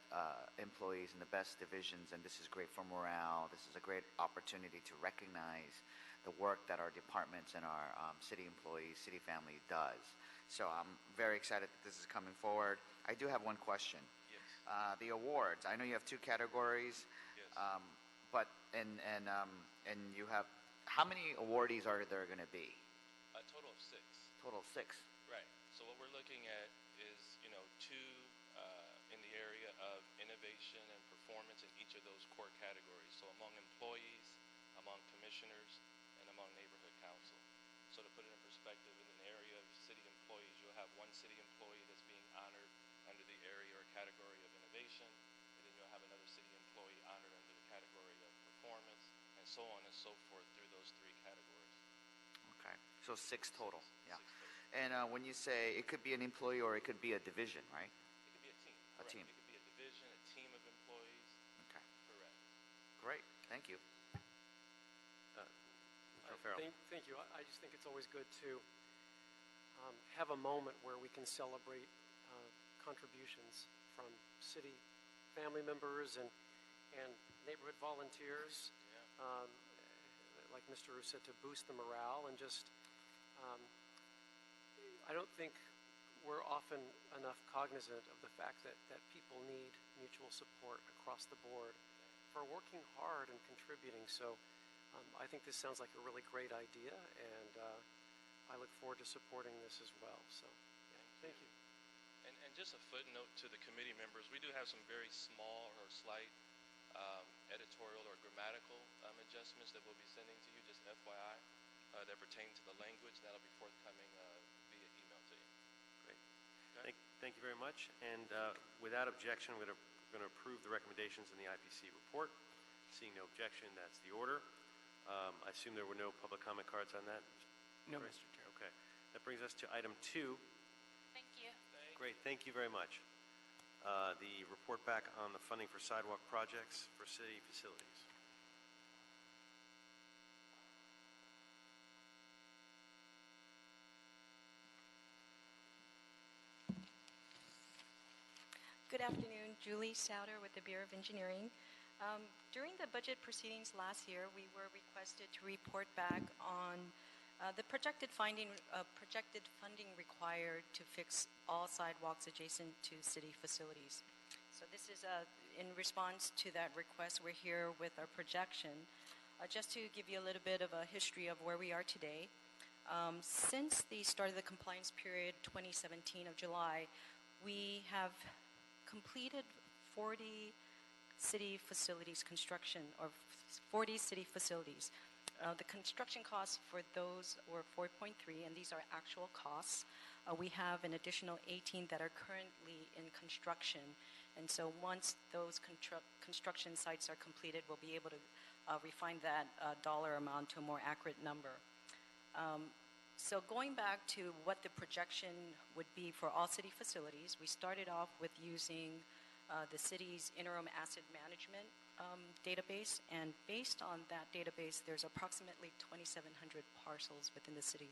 employees in the best divisions, and this is great for morale. This is a great opportunity to recognize the work that our departments and our city employees, city family does. So I'm very excited that this is coming forward. I do have one question. Yes. The awards. I know you have 2 categories. Yes. And you have, how many awardees are there going to be? A total of 6. Total of 6. Right. So what we're looking at is, 2 in the area of innovation and performance in each of those core categories. So among employees, among commissioners, and among neighborhood council. So to put it in perspective, in an area of city employees, you'll have 1 city employee that's being honored under the area or category of innovation, and then you'll have another city employee honored under the category of performance, and so on and so forth through those 3 categories. Okay. So 6 total. Yeah. 6 total. And when you say it could be an employee or it could be a division, right? It could be a team. A Correct. team. It could be a division, a team of employees. Okay. Correct. Great. Thank you. Mr. O'Farrell? Thank you. I just think it's always good to have a moment where we can celebrate contributions from city family members and neighborhood volunteers, Yeah. like Mr. Roos said, to boost the morale and just, I don't think we're often enough cognizant of the fact that people need mutual support across the board for working hard and contributing. So I think this sounds like a really great idea, and I look forward to supporting this as well. So, yeah, thank you. And just a footnote to the committee members, we do have some very small or slight editorial or grammatical adjustments that we'll be sending to you, just FYI, that pertain to the language. That'll be forthcoming via email to you. Great. Okay. Thank you very much. And without objection, we're going to approve the recommendations in the IPC report. Seeing no objection, that's the order. I assume there were no public comment cards on that? No, Great. Mr. Chair. Okay. That brings us to item 2. Thank you. Great, thank you very much. The report back on the funding for sidewalk projects for city facilities. Good afternoon, Julie Souter with the Bureau of Engineering. During the budget proceedings last year, we were requested to report back on the projected funding required to fix all sidewalks adjacent to city facilities. So this is in response to that request. We're here with our projection. Just to give you a little bit of a history of where we are today. Since the start of the compliance period, 2017 of July, we have completed 40 city facilities construction, or 40 city facilities. The construction costs for those were 4.3, and these are actual costs. We have an additional 18 that are currently in construction, and so once those construction sites are completed, we'll be able to refine that dollar amount to a more accurate number. So going back to what the projection would be for all city facilities, we started off with using the city's interim asset management database, and based on that database, there's approximately 2,700 parcels within the city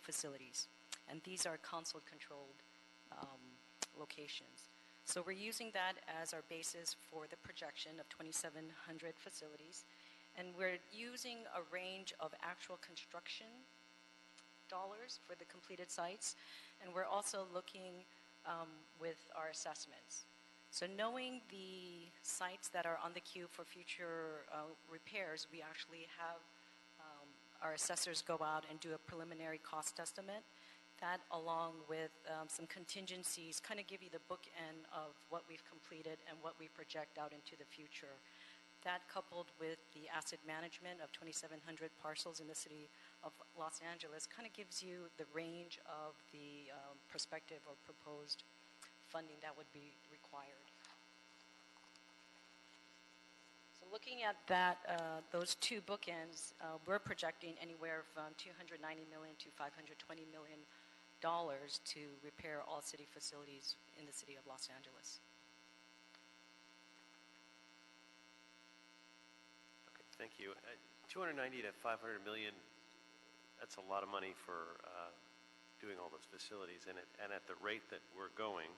facilities, and these are council-controlled locations. So we're using that as our basis for the projection of 2,700 facilities, and we're using a range of actual construction dollars for the completed sites, and we're also looking with our assessments. So knowing the sites that are on the queue for future repairs, we actually have our assessors go out and do a preliminary cost estimate. That, along with some contingencies, kind of give you the bookend of what we've completed and what we project out into the future. That, coupled with the asset management of 2,700 parcels in the city of Los Angeles, kind of gives you the range of the prospective or proposed funding that would be required. Looking at that, those two bookends, we're projecting anywhere from $290 million to $520 million to repair all city facilities in the city of Los Angeles. Okay, thank you. 290 to 500 million, that's a lot of money for doing all those facilities. And at the rate that we're going,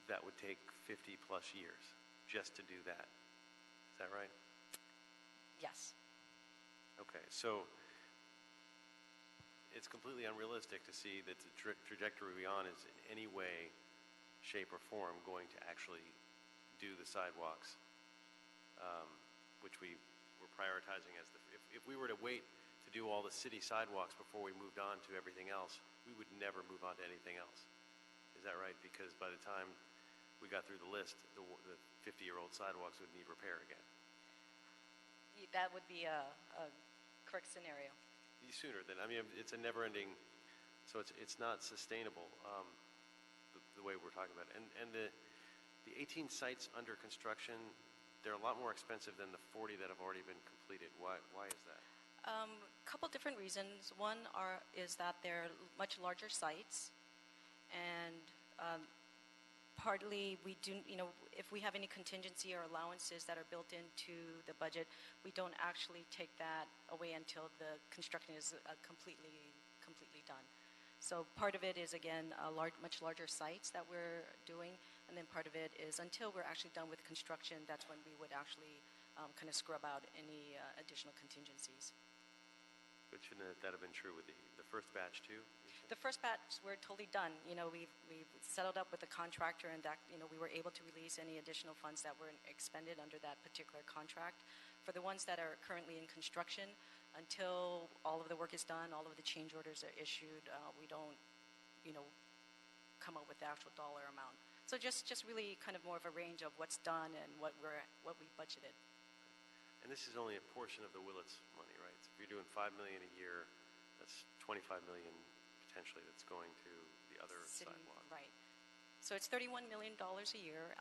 that would take 50 plus years just to do that. Is that right? Yes. Okay, so it's completely unrealistic to see that the trajectory we're on is in any way, shape, or form going to actually do the sidewalks, which we were prioritizing as the. If we were to wait to do all the city sidewalks before we moved on to everything else, we would never move on to anything else. Is that right? Because by the time we got through the list, the 50-year-old sidewalks would need repair again. That would be a correct scenario. Sooner than, I mean, it's a never-ending, so it's not sustainable the way we're talking about it. And the 18 sites under construction, they're a lot more expensive than the 40 that have already been completed. Why is that? Couple different reasons. One is that they're much larger sites, and partly we do, if we have any contingency or allowances that are built into the budget, we don't actually take that away until the construction is completely done. So part of it is, again, much larger sites that we're doing, and then part of it is until we're actually done with construction, that's when we would actually kind of scrub out any additional contingencies. But shouldn't that have been true with the first batch too? The first batch, we're totally done. We've settled up with the contractor, and that, we were able to release any additional funds that were expended under that particular contract. For the ones that are currently in construction, until all of the work is done, all of the change orders are issued, we don't, come up with the actual dollar amount. So just really kind of more of a range of what's done and what we budgeted. And this is only a portion of the Willits money, right? So if you're doing $5 million a year, that's $25 million potentially that's going to the other sidewalk. Right. So it's $31 million a year.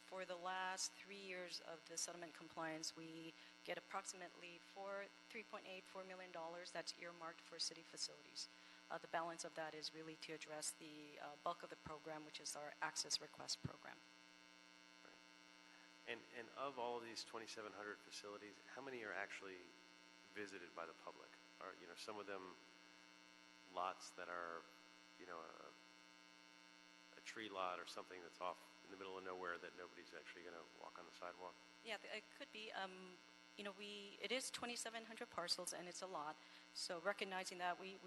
For the last 3 years of the settlement compliance, we get approximately $3.84 million that's earmarked for city facilities. The balance of that is really to address the bulk of the program, which is our access request program. Right. And of all of these 2,700 facilities, how many are actually visited by the public? Are some of them lots that are, a tree lot or something that's off in the middle of nowhere that nobody's actually going to walk on the sidewalk? Yeah, it could be. It is 2,700 parcels, and it's a lot. So recognizing that, we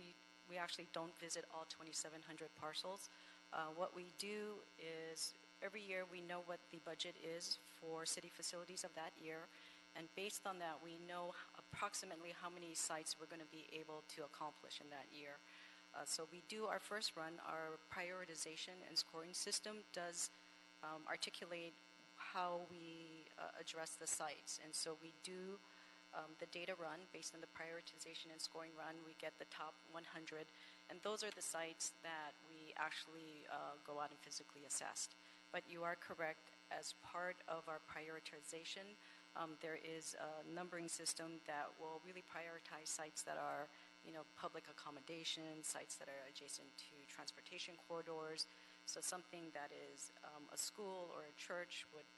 actually don't visit all 2,700 parcels. What we do is every year we know what the budget is for city facilities of that year, and based on that, we know approximately how many sites we're going to be able to accomplish in that year. So we do our first run. Our prioritization and scoring system does articulate how we address the sites. And so we do the data run based on the prioritization and scoring run. We get the top 100, and those are the sites that we actually go out and physically assess. But you are correct, as part of our prioritization, there is a numbering system that will really prioritize sites that are public accommodation, sites that are adjacent to transportation corridors. So something that is a school or a church would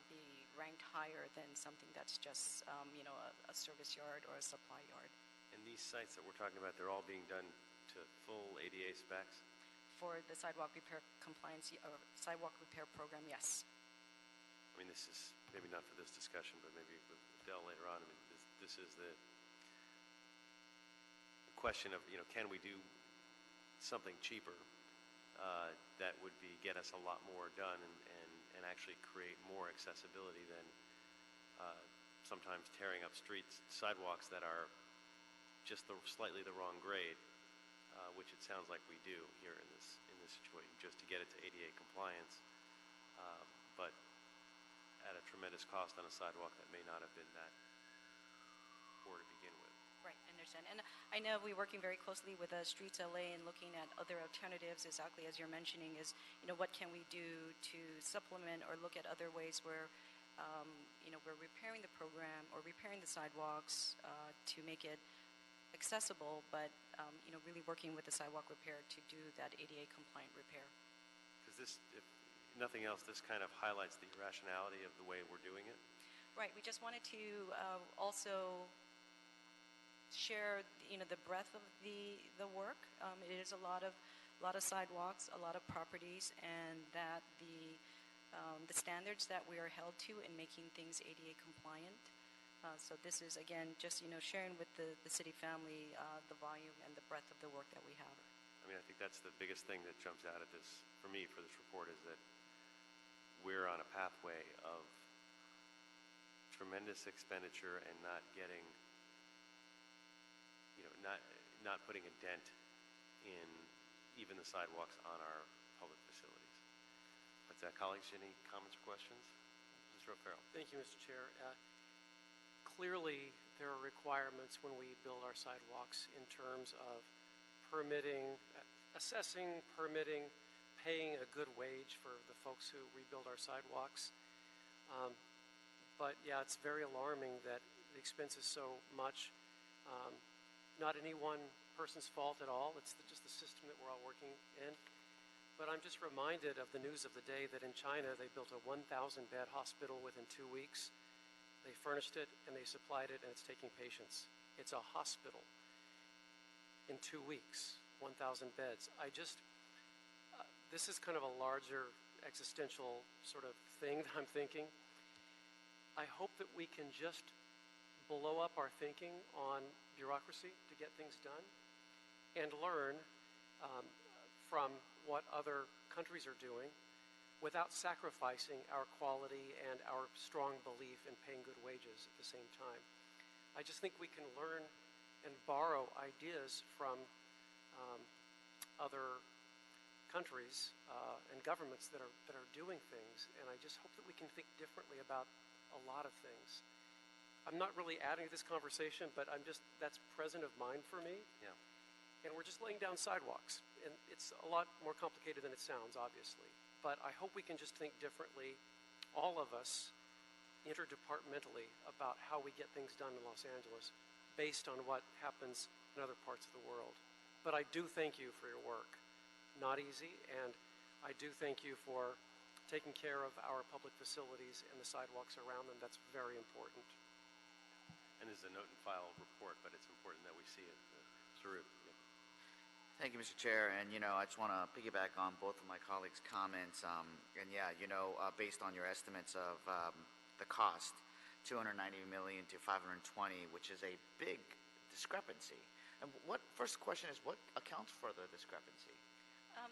be ranked higher than something that's just, a service yard or a supply yard. And these sites that we're talking about, they're all being done to full ADA specs? For the sidewalk repair compliance, or sidewalk repair program, yes. I mean, this is maybe not for this discussion, but maybe with Dell later on. I mean, this is the question of, can we do something cheaper that would get us a lot more done and actually create more accessibility than sometimes tearing up sidewalks that are just slightly the wrong grade, which it sounds like we do here in this situation, just to get it to ADA compliance, but at a tremendous cost on a sidewalk that may not have been that poor to begin with. Right, and understand. And I know we're working very closely with Streets LA and looking at other alternatives, exactly as you're mentioning, is, what can we do to supplement or look at other ways where, we're repairing the program or repairing the sidewalks to make it accessible, but, really working with the sidewalk repair to do that ADA compliant repair. Because this, if nothing else, this kind of highlights the irrationality of the way we're doing it. Right. We just wanted to also share, the breadth of the work. It is a lot of sidewalks, a lot of properties, and that the standards that we are held to in making things ADA compliant. So this is, again, just, sharing with the city family the volume and the breadth of the work that we have. I mean, I think that's the biggest thing that jumps out at this, for me, for this report, is that we're on a pathway of tremendous expenditure and not getting, not putting a dent in even the sidewalks on our public facilities. But colleagues, any comments or questions? Mr. O'Farrell. Thank you, Mr. Chair. Clearly, there are requirements when we build our sidewalks in terms of permitting, assessing, permitting, paying a good wage for the folks who rebuild our sidewalks. But yeah, it's very alarming that the expense is so much. Not any one person's fault at all. It's just the system that we're all working in. But I'm just reminded of the news of the day that in China, they built a 1,000-bed hospital within 2 weeks. They furnished it, and they supplied it, and it's taking patients. It's a hospital in 2 weeks, 1,000 beds. This is kind of a larger existential sort of thing that I'm thinking. I hope that we can just blow up our thinking on bureaucracy to get things done and learn from what other countries are doing without sacrificing our quality and our strong belief in paying good wages at the same time. I just think we can learn and borrow ideas from other countries and governments that are doing things, and I just hope that we can think differently about a lot of things. I'm not really adding to this conversation, but that's present of mind for me. Yeah. And we're just laying down sidewalks, and it's a lot more complicated than it sounds, obviously. But I hope we can just think differently, all of us, interdepartmentally, about how we get things done in Los Angeles based on what happens in other parts of the world. But I do thank you for your work. Not easy, and I do thank you for taking care of our public facilities and the sidewalks around them. That's very important. And this is a note and file report, but it's important that we see it. Mr. Root. Yeah. Thank you, Mr. Chair. And, I just want to piggyback on both of my colleagues' comments. Based on your estimates of the cost, $290 million to $520, which is a big discrepancy. And first question is, what accounts for the discrepancy?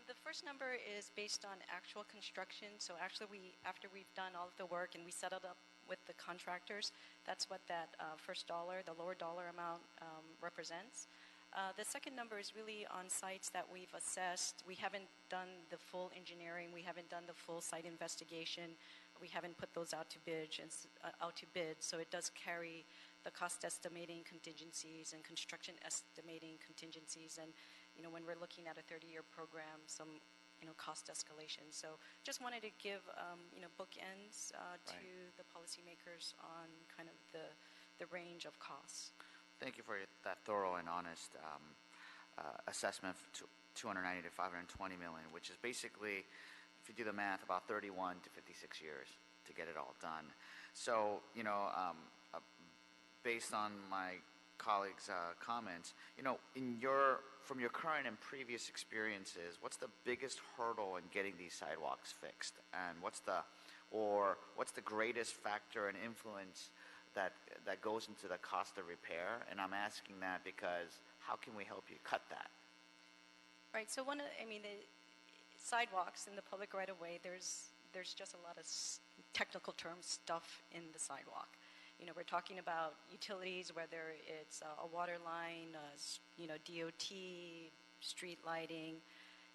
The first number is based on actual construction. So actually, after we've done all of the work and we settled up with the contractors, that's what that first dollar, the lower dollar amount, represents. The second number is really on sites that we've assessed. We haven't done the full engineering. We haven't done the full site investigation. We haven't put those out to bid, so it does carry the cost estimating contingencies and construction estimating contingencies. And, when we're looking at a 30-year program, some, cost escalation. So just wanted to give, bookends to the policymakers on kind of the range of costs. Thank you for that thorough and honest assessment to 290 to 520 million, which is basically, if you do the math, about 31 to 56 years to get it all done. So, based on my colleagues' comments, from your current and previous experiences, what's the biggest hurdle in getting these sidewalks fixed? And what's the greatest factor and influence that goes into the cost of repair? And I'm asking that because how can we help you cut that? Right. So the sidewalks in the public right-of-way, there's just a lot of technical term stuff in the sidewalk. We're talking about utilities, whether it's a water line, DOT, street lighting.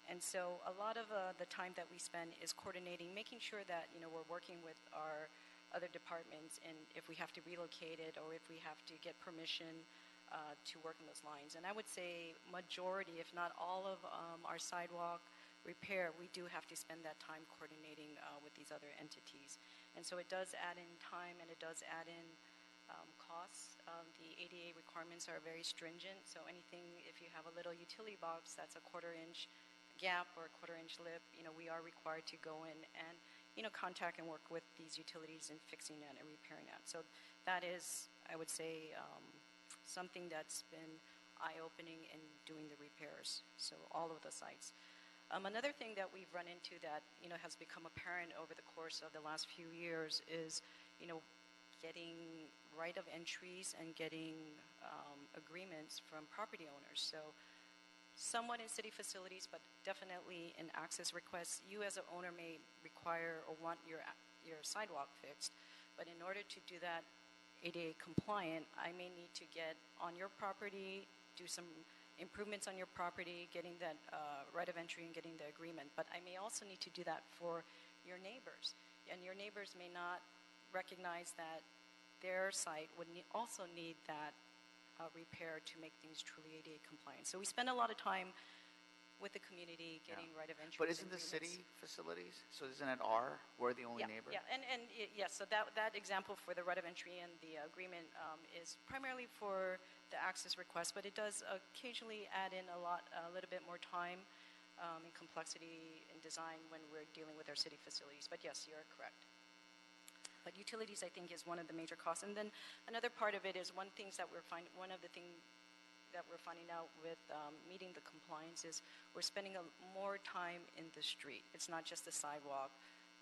And so a lot of the time that we spend is coordinating, making sure that, we're working with our other departments, and if we have to relocate it or if we have to get permission to work on those lines. And I would say majority, if not all of our sidewalk repair, we do have to spend that time coordinating with these other entities. And so it does add in time and it does add in costs. The ADA requirements are very stringent, so anything, if you have a little utility box that's a quarter-inch gap or a quarter-inch lip, we are required to go in and, contact and work with these utilities in fixing that and repairing that. So that is, I would say, something that's been eye-opening in doing the repairs, so all of the sites. Another thing that we've run into that, has become apparent over the course of the last few years is, getting right of entries and getting agreements from property owners. So somewhat in city facilities, but definitely in access requests, you as an owner may require or want your sidewalk fixed, but in order to do that ADA compliant, I may need to get on your property, do some improvements on your property, getting that right of entry and getting the agreement. But I may also need to do that for your neighbors. And your neighbors may not recognize that their site would also need that repair to make things truly ADA compliant. So we spend a lot of time with the community getting right of entry. But isn't the city facilities, so isn't it R? We're the only neighbor? Yeah, and yes, so that example for the right of entry and the agreement is primarily for the access request, but it does occasionally add in a little bit more time and complexity in design when we're dealing with our city facilities. But yes, you're correct. But utilities, I think, is one of the major costs. And then another part of it is one of the things that we're finding out with meeting the compliance is we're spending more time in the street. It's not just the sidewalk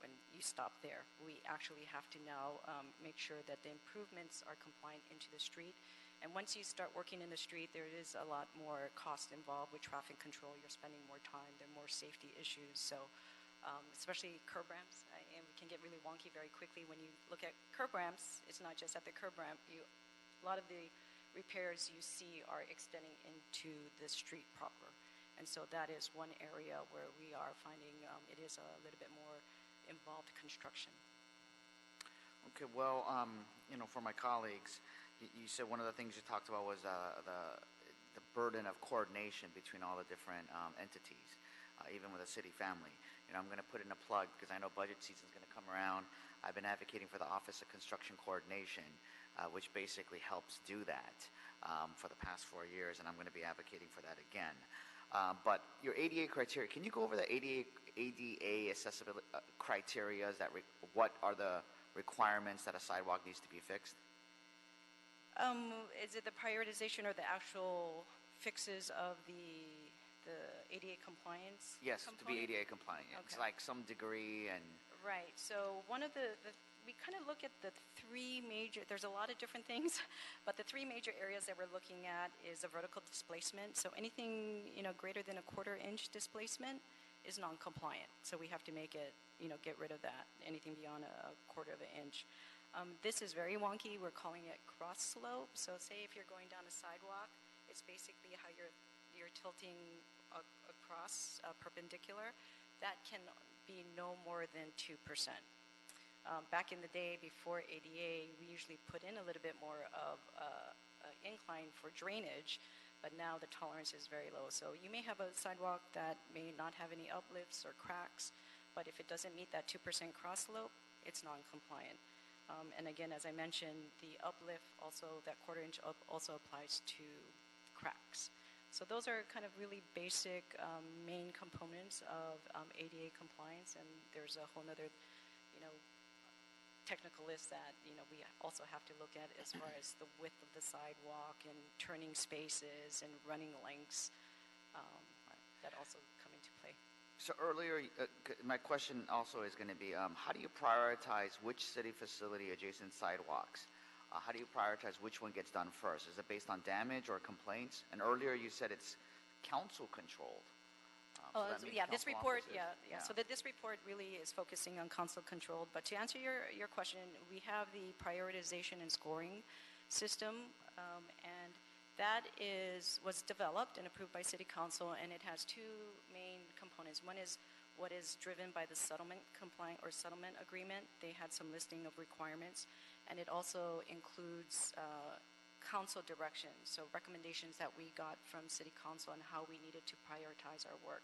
when you stop there. We actually have to now make sure that the improvements are compliant into the street. And once you start working in the street, there is a lot more cost involved with traffic control. You're spending more time. There are more safety issues. So especially curb ramps, and we can get really wonky very quickly. When you look at curb ramps, it's not just at the curb ramp. A lot of the repairs you see are extending into the street proper. And so that is one area where we are finding it is a little bit more involved construction. Okay, well, for my colleagues, you said one of the things you talked about was the burden of coordination between all the different entities, even with a city family. I'm going to put in a plug because I know budget season is going to come around. I've been advocating for the Office of Construction Coordination, which basically helps do that for the past 4 years, and I'm going to be advocating for that again. But your ADA criteria, can you go over the ADA accessibility criteria? What are the requirements that a sidewalk needs to be fixed? Is it the prioritization or the actual fixes of the ADA compliance? Yes, component? to be ADA compliant. Yeah. Okay. It's like some degree and... Right. So one of we kind of look at the three major, there's a lot of different things, but the three major areas that we're looking at is a vertical displacement. So anything, greater than a quarter-inch displacement is non-compliant. So we have to make it, get rid of that, anything beyond a quarter of an inch. This is very wonky. We're calling it cross slope. So say if you're going down a sidewalk, it's basically how you're tilting across perpendicular. That can be no more than 2%. Back in the day before ADA, we usually put in a little bit more of incline for drainage, but now the tolerance is very low. So you may have a sidewalk that may not have any uplifts or cracks, but if it doesn't meet that 2% cross slope, it's non-compliant. And again, as I mentioned, the uplift also, that quarter-inch up also applies to cracks. So those are kind of really basic main components of ADA compliance, and there's a whole other, technical list that, we also have to look at as far as the width of the sidewalk and turning spaces and running lengths that also come into play. So earlier, my question also is going to be, how do you prioritize which city facility adjacent sidewalks? How do you prioritize which one gets done first? Is it based on damage or complaints? And earlier you said it's council controlled. This report, So this report really is focusing on council controlled. But to answer your question, we have the prioritization and scoring system, and that was developed and approved by City Council, and it has two main components. One is what is driven by the settlement compliant or settlement agreement. They had some listing of requirements, and it also includes council direction, so recommendations that we got from city council on how we needed to prioritize our work.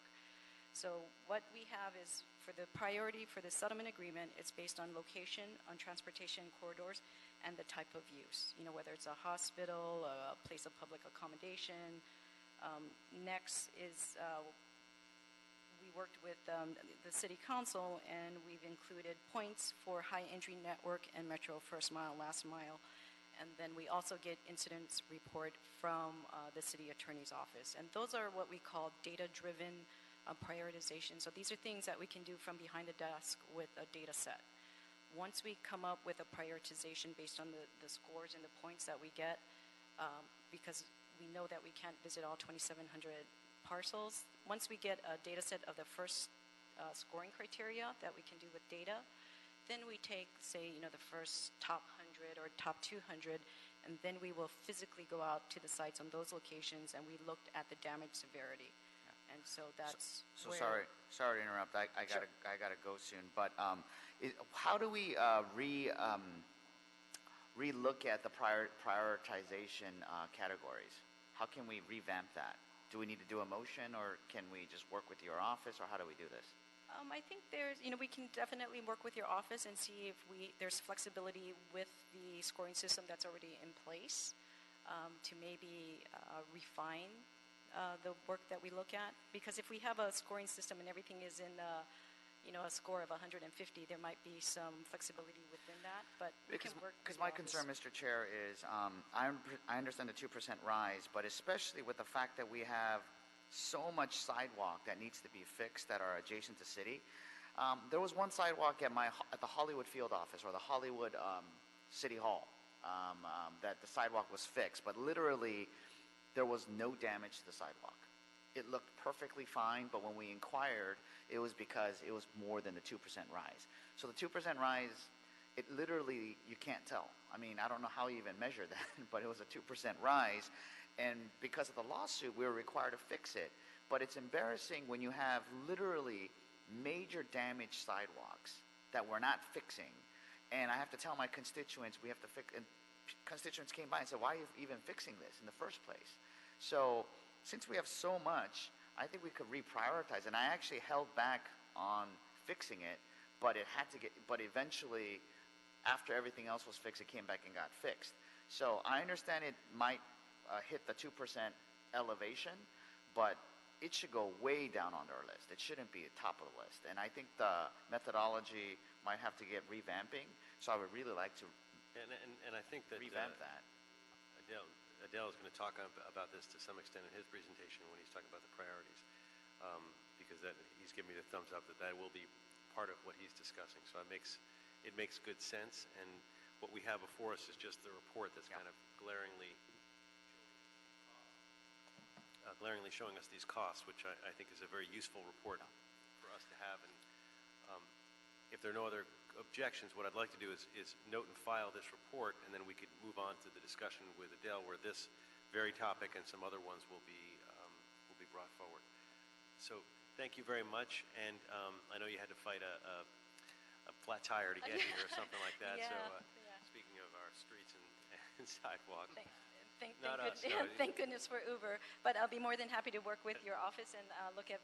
So what we have is, for the priority for the settlement agreement, it's based on location, on transportation corridors, and the type of use, whether it's a hospital, a place of public accommodation. Next is, we worked with the city council, and we've included points for high entry network and metro first mile, last mile. And then we also get incidents report from the city attorney's office. And those are what we call data-driven prioritization. So these are things that we can do from behind the desk with a data set. Once we come up with a prioritization based on the scores and the points that we get, because we know that we can't visit all 2,700 parcels, once we get a data set of the first scoring criteria that we can do with data, then we take, say, the first top 100 or top 200, and then we will physically go out to the sites on those locations, and we looked at the damage severity. And so that's So where... sorry to interrupt. I gotta go soon. But how do we relook at the prioritization categories? How can we revamp that? Do we need to do a motion, or can we just work with your office, or how do we do this? I think there's, we can definitely work with your office and see if there's flexibility with the scoring system that's already in place to maybe refine the work that we look at. Because if we have a scoring system and everything is in a score of 150, there might be some flexibility within that, but we can work. Because my concern, Mr. Chair, is I understand the 2% rise, but especially with the fact that we have so much sidewalk that needs to be fixed that are adjacent to city. There was one sidewalk at the Hollywood field office, or the Hollywood City Hall, that the sidewalk was fixed, but literally there was no damage to the sidewalk. It looked perfectly fine, but when we inquired, it was because it was more than the 2% rise. So the 2% rise, it literally, you can't tell. I mean, I don't know how you even measure that, but it was a 2% rise. And because of the lawsuit, we were required to fix it. But it's embarrassing when you have literally major damaged sidewalks that we're not fixing. And I have to tell my constituents we have to fix, and constituents came by and said, why are you even fixing this in the first place? So since we have so much, I think we could reprioritize. And I actually held back on fixing it, but eventually, after everything else was fixed, it came back and got fixed. So I understand it might hit the 2% elevation, but it should go way down on our list. It shouldn't be at top of the list. And I think the methodology might have to get revamping. So I would really like to and I think that revamp that. Adele is going to talk about this to some extent in his presentation when he's talking about the priorities, because he's giving me the thumbs up that will be part of what he's discussing. So it makes good sense, and what we have before us is just the report that's kind of glaringly showing us these costs, which I think is a very useful report for us to have. And if there are no other objections, what I'd like to do is note and file this report, and then we could move on to the discussion with Adele, where this very topic and some other ones will be brought forward. So thank you very much, and I know you had to fight a flat tire to get here or something like that. Yeah, So yeah. Speaking of our streets and sidewalks. Thank goodness for Uber, but I'll be more than happy to work with your office and look at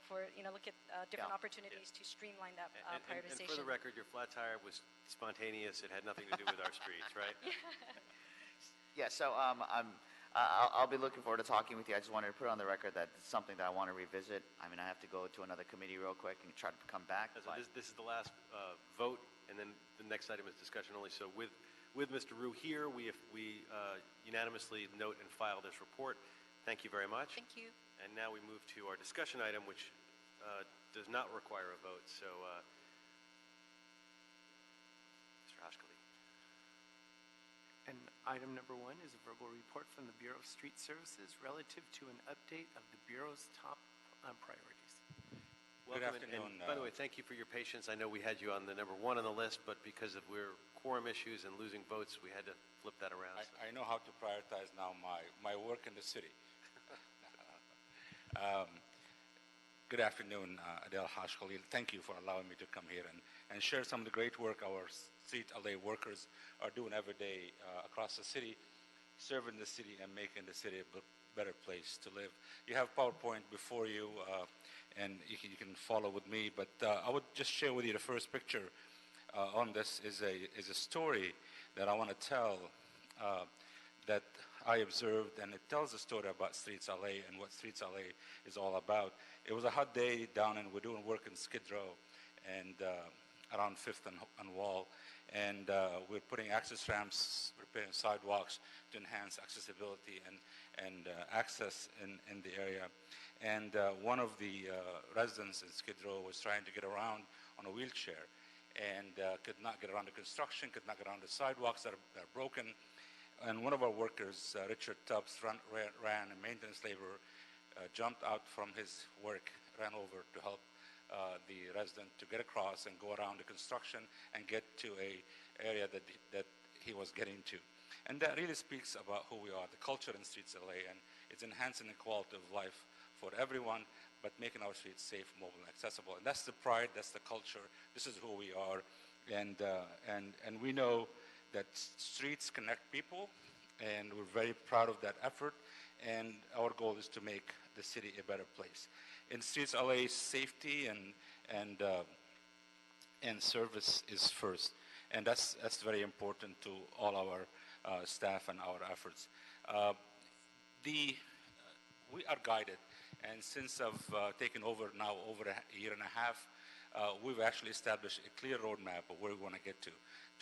different opportunities to streamline that prioritization. And for the record, your flat tire was spontaneous. It had nothing to do with our streets, right? Yeah. So I'll be looking forward to talking with you. I just wanted to put on the record that it's something that I want to revisit. I mean, I have to go to another committee real quick and try to come back. So this is the last vote, and then the next item is discussion only. So with Mr. Rue here, we unanimously note and file this report. Thank you very much. Thank you. And now we move to our discussion item, which does not require a vote. So, Mr. Hashkali. And item number 1 is a verbal report from the Bureau of Street Services relative to an update of the Bureau's top priorities. Welcome. And by the way, thank you for your patience. I know we had you on the number 1 on the list, but because of quorum issues and losing votes, we had to flip that around. I know how to prioritize now my work in the city. Good afternoon, Adele Hashkali. Thank you for allowing me to come here and share some of the great work our street LA workers are doing every day across the city. serving the city and making the city a better place to live. You have PowerPoint before you, and you can follow with me, but I would just share with you the first picture on this is a story that I want to tell that I observed, and it tells a story about Streets LA and what Streets LA is all about. It was a hot day down, and we're doing work in Skid Row, and around 5th and Wall, and we're putting access ramps, repairing sidewalks to enhance accessibility and access in the area. And one of the residents in Skid Row was trying to get around on a wheelchair and could not get around the construction, could not get around the sidewalks that are broken. And one of our workers, Richard Tubbs, ran a maintenance laborer, jumped out from his work, ran over to help the resident to get across and go around the construction and get to a area that he was getting to. And that really speaks about who we are, the culture in Streets LA, and it's enhancing the quality of life for everyone, but making our streets safe, mobile, and accessible. And that's the pride, that's the culture, this is who we are. And we know that streets connect people, and we're very proud of that effort, and our goal is to make the city a better place. In Streets LA, safety and service is first, and that's very important to all our staff and our efforts. We are guided, and since I've taken over now over a year and a half, we've actually established a clear roadmap of where we want to get to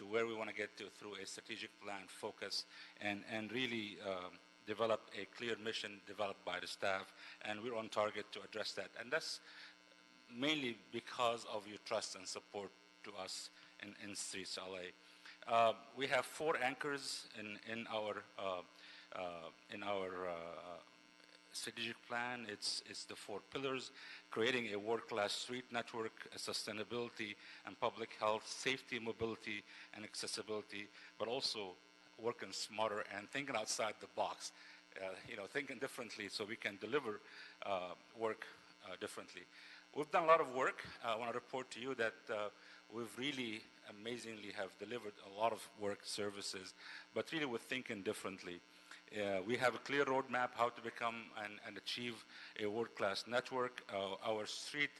where we want to get to through a strategic plan, focus, and really develop a clear mission developed by the staff, and we're on target to address that. And that's mainly because of your trust and support to us in Streets LA. We have 4 anchors in our strategic plan. It's the 4 pillars: creating a world-class street network, sustainability and public health, safety, mobility, and accessibility, but also working smarter and thinking outside the box, thinking differently so we can deliver work differently. We've done a lot of work. I want to report to you that we've really amazingly have delivered a lot of work services, but really we're thinking differently. We have a clear roadmap how to become and achieve a world-class network. Our street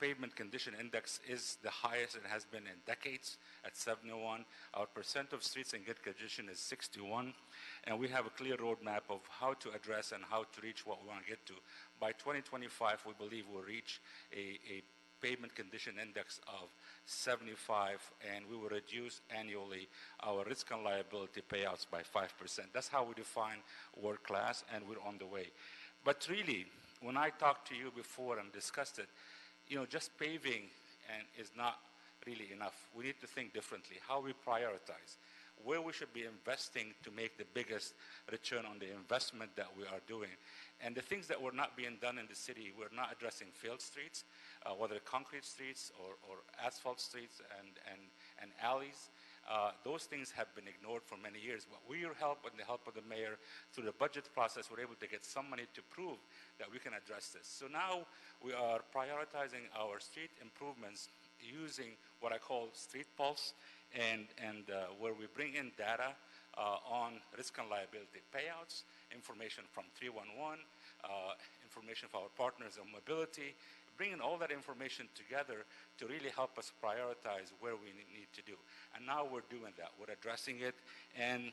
pavement condition index is the highest it has been in decades at 71. Our percent of streets in good condition is 61. And we have a clear roadmap of how to address and how to reach what we want to get to. By 2025, we believe we'll reach a pavement condition index of 75, and we will reduce annually our risk and liability payouts by 5%. That's how we define world class, and we're on the way. But really, when I talked to you before and discussed it, just paving is not really enough. We need to think differently, how we prioritize, where we should be investing to make the biggest return on the investment that we are doing. And the things that were not being done in the city, we're not addressing failed streets, whether concrete streets or asphalt streets and alleys. Those things have been ignored for many years. But with your help and the help of the mayor, through the budget process, we're able to get some money to prove that we can address this. So now we are prioritizing our street improvements using what I call Street Pulse, and where we bring in data on risk and liability payouts, information from 311, information for our partners on mobility, bringing all that information together to really help us prioritize where we need to do. And now we're doing that. We're addressing it, and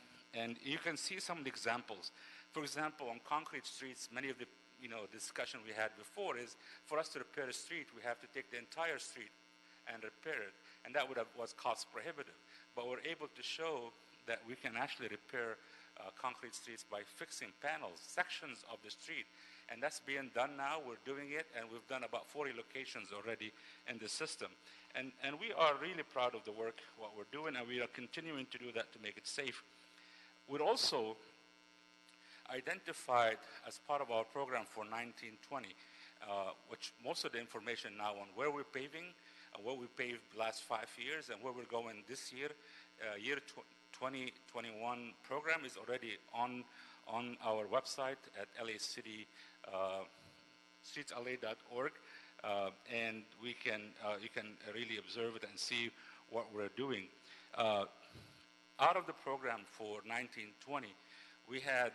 you can see some of the examples. For example, on concrete streets, many of the discussion we had before is for us to repair a street, we have to take the entire street and repair it, and that was cost prohibitive. But we're able to show that we can actually repair concrete streets by fixing panels, sections of the street, and that's being done now. We're doing it, and we've done about 40 locations already in the system. And we are really proud of the work, what we're doing, and we are continuing to do that to make it safe. We're also identified as part of our program for 1920, which most of the information now on where we're paving, where we paved the last 5 years, and where we're going this year. Year 2021 program is already on our website at streetsla.org, and you can really observe it and see what we're doing. out of the program for 1920, we had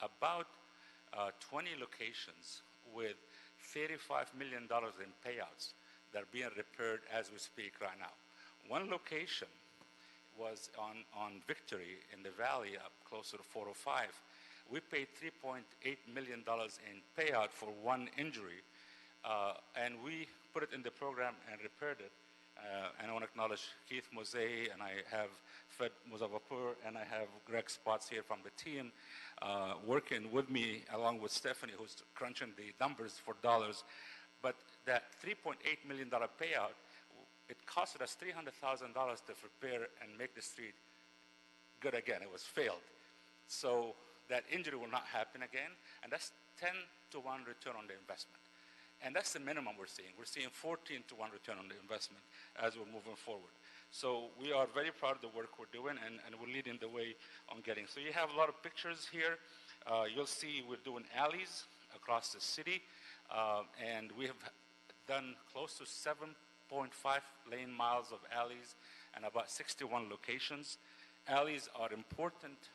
about 20 locations with $35 million in payouts that are being repaired as we speak right now. One location was on Victory in the valley up closer to 405. We paid $3.8 million in payout for one injury, and we put it in the program and repaired it. And I want to acknowledge Keith Mose, and I have Fed Muzavapur, and I have Greg Spots here from the team working with me along with Stephanie, who's crunching the numbers for dollars. But that $3.8 million payout, it costed us $300,000 to repair and make the street good again. It was failed. So that injury will not happen again, and that's 10 to 1 return on the investment. And that's the minimum we're seeing. We're seeing 14 to 1 return on the investment as we're moving forward. So we are very proud of the work we're doing, and we're leading the way on getting. So you have a lot of pictures here. You'll see we're doing alleys across the city, and we have done close to 7.5 lane miles of alleys and about 61 locations. Alleys are important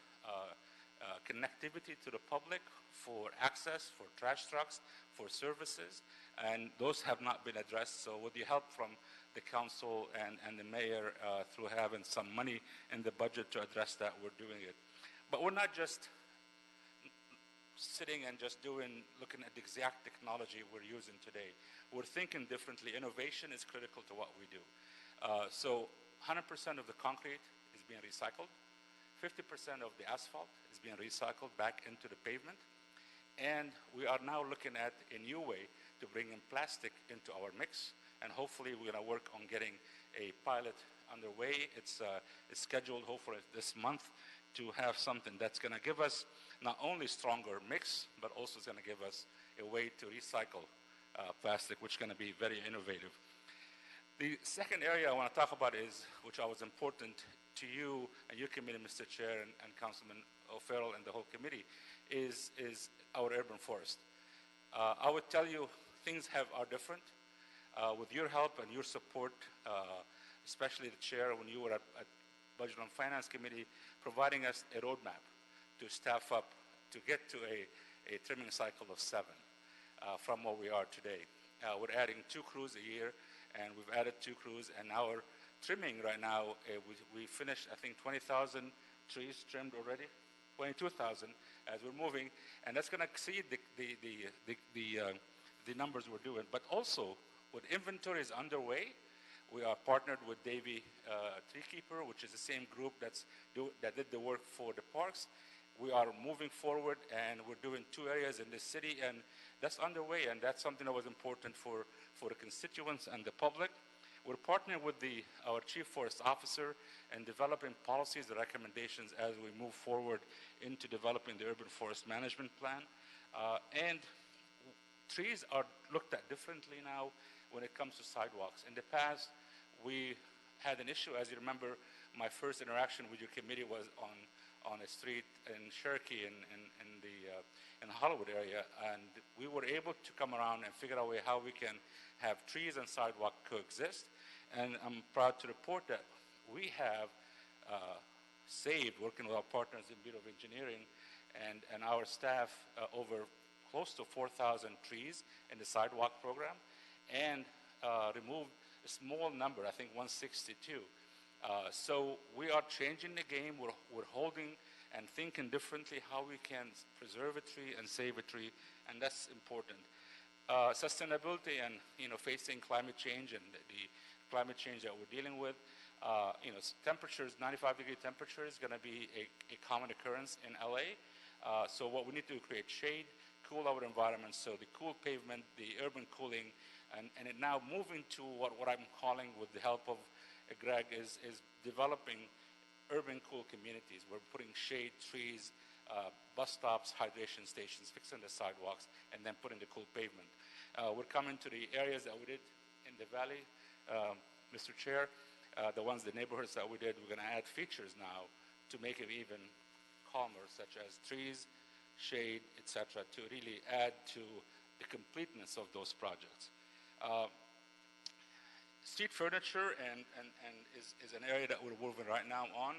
connectivity to the public for access, for trash trucks, for services, and those have not been addressed. So with the help from the council and the mayor through having some money in the budget to address that, we're doing it. But we're not just sitting and just looking at the exact technology we're using today. We're thinking differently. Innovation is critical to what we do. So 100% of the concrete is being recycled. 50% of the asphalt is being recycled back into the pavement. And we are now looking at a new way to bring in plastic into our mix. And hopefully we're going to work on getting a pilot underway. It's scheduled hopefully this month to have something that's going to give us not only stronger mix, but also is going to give us a way to recycle plastic, which is going to be very innovative. The second area I want to talk about is, which was important to you and your committee, Mr. Chair, and Councilman O'Farrell and the whole committee, is our urban forest. I would tell you things are different. With your help and your support, especially the chair when you were at Budget and Finance Committee, providing us a roadmap to staff up to get to a trimming cycle of 7 from where we are today. We're adding 2 crews a year, and we've added 2 crews, and our trimming right now, we finished, I think, 20,000 trees trimmed already, 22,000 as we're moving, and that's going to exceed the numbers we're doing. But also, with inventories underway, we are partnered with Davy Treekeeper, which is the same group that did the work for the parks. We are moving forward, and we're doing 2 areas in the city, and that's underway, and that's something that was important for the constituents and the public. We're partnering with our Chief Forest Officer and developing policies and recommendations as we move forward into developing the Urban Forest Management Plan. And trees are looked at differently now when it comes to sidewalks. In the past, we had an issue. As you remember, my first interaction with your committee was on a street in Cherokee in the Hollywood area, and we were able to come around and figure out a way how we can have trees and sidewalk coexist. And I'm proud to report that we have saved, working with our partners in Bureau of Engineering and our staff, over close to 4,000 trees in the sidewalk program, and removed a small number, I think 162. So we are changing the game. We're holding and thinking differently how we can preserve a tree and save a tree, and that's important. Sustainability and facing climate change and the climate change that we're dealing with. Temperatures, 95-degree temperature is going to be a common occurrence in LA. So what we need to do is create shade, cool our environment. So the cool pavement, the urban cooling, and it now moving to what I'm calling, with the help of Greg, is developing urban cool communities. We're putting shade, trees, bus stops, hydration stations, fixing the sidewalks, and then putting the cool pavement. We're coming to the areas that we did in the valley, Mr. Chair, the neighborhoods that we did. We're going to add features now to make it even calmer, such as trees, shade, etc., to really add to the completeness of those projects. Street furniture and is an area that we're moving right now on.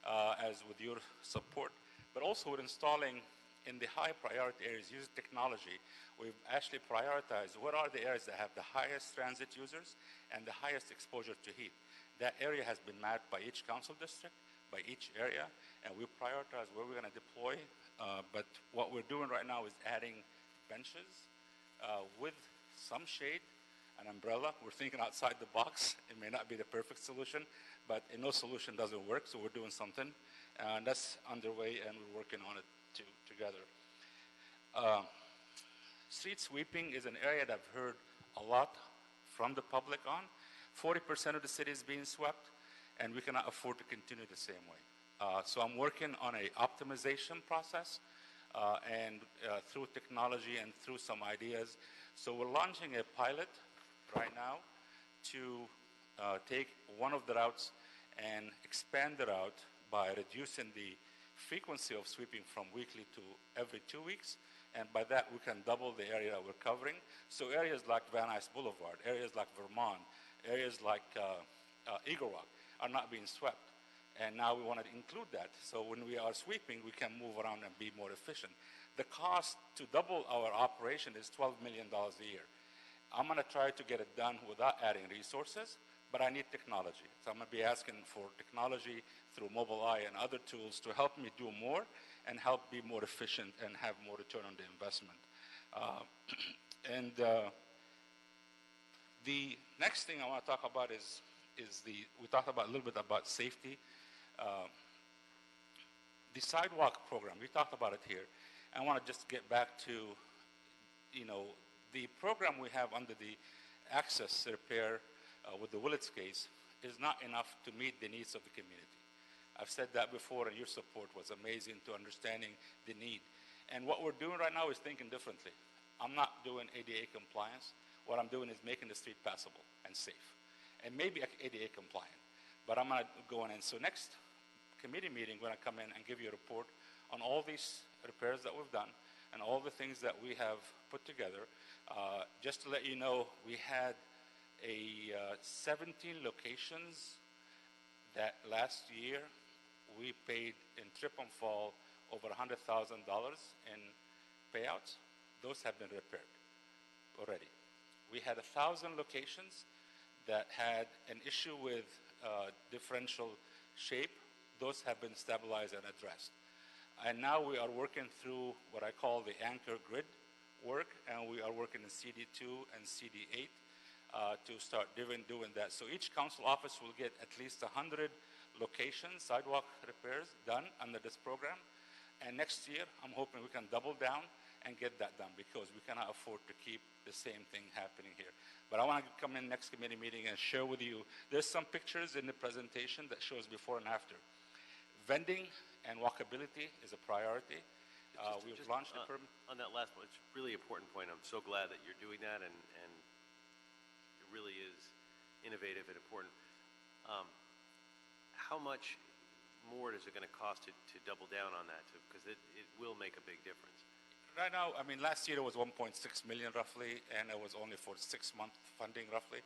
as with your support, but also we're installing in the high priority areas using technology. We've actually prioritized what are the areas that have the highest transit users and the highest exposure to heat. That area has been mapped by each council district, by each area, and we prioritize where we're going to deploy. But what we're doing right now is adding benches with some shade, an umbrella. We're thinking outside the box. It may not be the perfect solution, but no solution doesn't work, so we're doing something. And that's underway, and we're working on it together. Street sweeping is an area that I've heard a lot from the public on. 40% of the city is being swept, and we cannot afford to continue the same way. So I'm working on an optimization process and through technology and through some ideas. So we're launching a pilot right now to take one of the routes and expand the route by reducing the frequency of sweeping from weekly to every 2 weeks. And by that, we can double the area we're covering. So areas like Venice Boulevard, areas like Vermont, areas like Eagle Rock are not being swept. And now we want to include that. So when we are sweeping, we can move around and be more efficient. The cost to double our operation is $12 million a year. I'm going to try to get it done without adding resources, but I need technology. So I'm going to be asking for technology through Mobileye and other tools to help me do more and help be more efficient and have more return on the investment. The next thing I want to talk about is we talked about a little bit about safety. The sidewalk program, we talked about it here. I want to just get back to, the program we have under the access repair with the Willits case is not enough to meet the needs of the community. I've said that before, and your support was amazing to understanding the need. And what we're doing right now is thinking differently. I'm not doing ADA compliance. What I'm doing is making the street passable and safe, and maybe ADA compliant. But I'm going to go in. So next committee meeting, we're going to come in and give you a report on all these repairs that we've done and all the things that we have put together. Just to let you know, we had 17 locations that last year we paid in trip and fall over $100,000 in payouts. Those have been repaired already. We had 1,000 locations that had an issue with differential shape. Those have been stabilized and addressed. And now we are working through what I call the anchor grid work, and we are working in CD2 and CD8 to start doing that. So each council office will get at least 100 locations, sidewalk repairs done under this program. And next year, I'm hoping we can double down and get that done, because we cannot afford to keep the same thing happening here. But I want to come in next committee meeting and share with you, there's some pictures in the presentation that shows before and after. Vending and walkability is a priority. We've launched the permit. On that last point, it's a really important point. I'm so glad that you're doing that, and it really is innovative and important. How much more is it going to cost to double down on that? Because it will make a big difference. Right now, I mean, last year it was 1.6 million roughly, and it was only for 6-month funding roughly.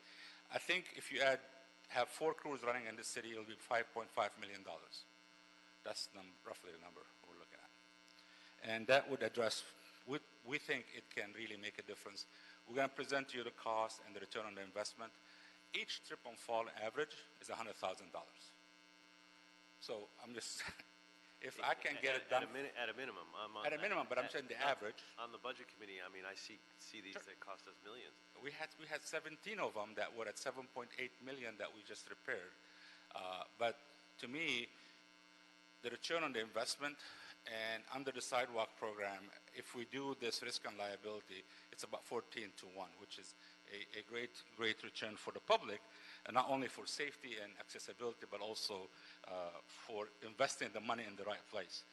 I think if you have 4 crews running in the city, it'll be $5.5 million. That's roughly the number we're looking at. And that would address, we think it can really make a difference. We're going to present to you the cost and the return on the investment. Each trip and fall average is $100,000. So I'm just... If I can get it done at a minimum. At a minimum, but I'm saying the average. On the budget committee, I mean, I see these that cost us millions. We had 17 of them that were at 7.8 million that we just repaired. But to me, the return on the investment and under the sidewalk program, if we do this risk and liability, it's about 14 to 1, which is a great return for the public, and not only for safety and accessibility, but also for investing the money in the right place.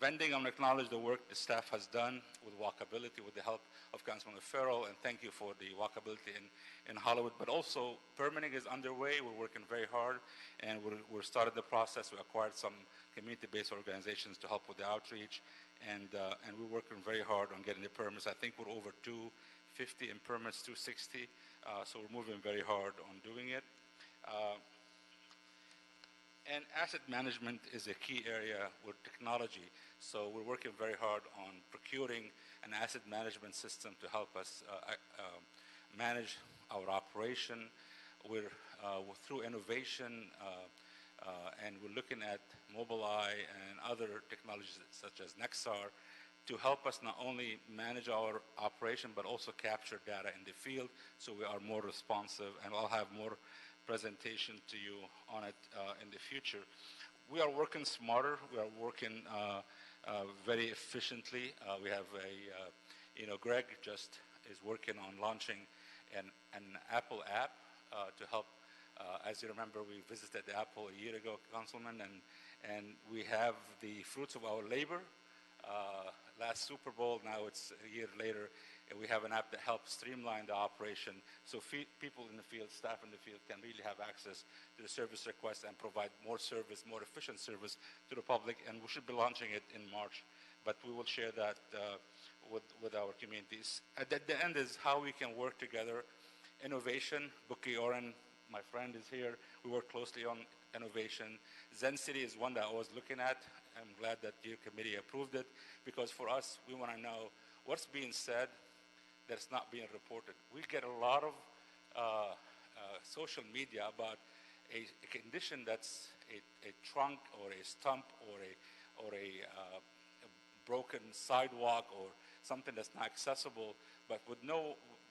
Vending, I'm going to acknowledge the work the staff has done with walkability with the help of Councilman Farrell, and thank you for the walkability in Hollywood. But also, permitting is underway. We're working very hard, and we're started the process. We acquired some community-based organizations to help with the outreach, and we're working very hard on getting the permits. I think we're over 250 in permits, 260, so we're moving very hard on doing it. And asset management is a key area with technology. So we're working very hard on procuring an asset management system to help us manage our operation. We're through innovation, and we're looking at Mobileye and other technologies such as Nexar to help us not only manage our operation but also capture data in the field so we are more responsive, and I'll have more presentation to you on it in the future. We are working smarter. We are working very efficiently. We have Greg just is working on launching an Apple app to help. As you remember, we visited Apple a year ago, Councilman, and we have the fruits of our labor. Last Super Bowl, now it's a year later, and we have an app that helps streamline the operation so people in the field, staff in the field, can really have access to the service requests and provide more service, more efficient service to the public. And we should be launching it in March, but we will share that with our communities. At the end is how we can work together. Innovation, Buki Oren, my friend, is here. We work closely on innovation. Zen City is one that I was looking at. I'm glad that your committee approved it, because for us, we want to know what's being said that's not being reported. We get a lot of social media about a condition that's a trunk or a stump or a broken sidewalk or something that's not accessible, but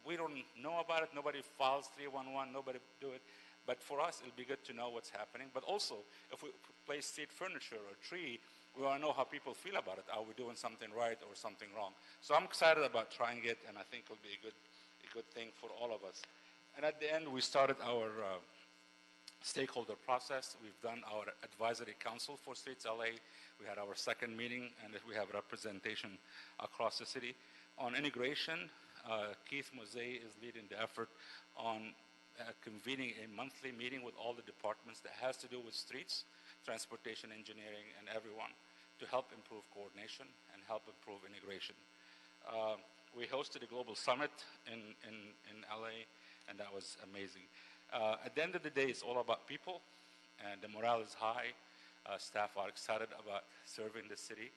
we don't know about it. Nobody files 311, nobody do it. But for us, it'll be good to know what's happening. But also, if we place street furniture or a tree, we want to know how people feel about it. Are we doing something right or something wrong? So I'm excited about trying it, and I think it'll be a good thing for all of us. And at the end, we started our stakeholder process. We've done our advisory council for Streets LA. We had our second meeting, and we have representation across the city. On integration, Keith Mosey is leading the effort on convening a monthly meeting with all the departments that has to do with streets, transportation, engineering, and everyone to help improve coordination and help improve integration. We hosted a global summit in LA, and that was amazing. At the end of the day, it's all about people, and the morale is high. Staff are excited about serving the city.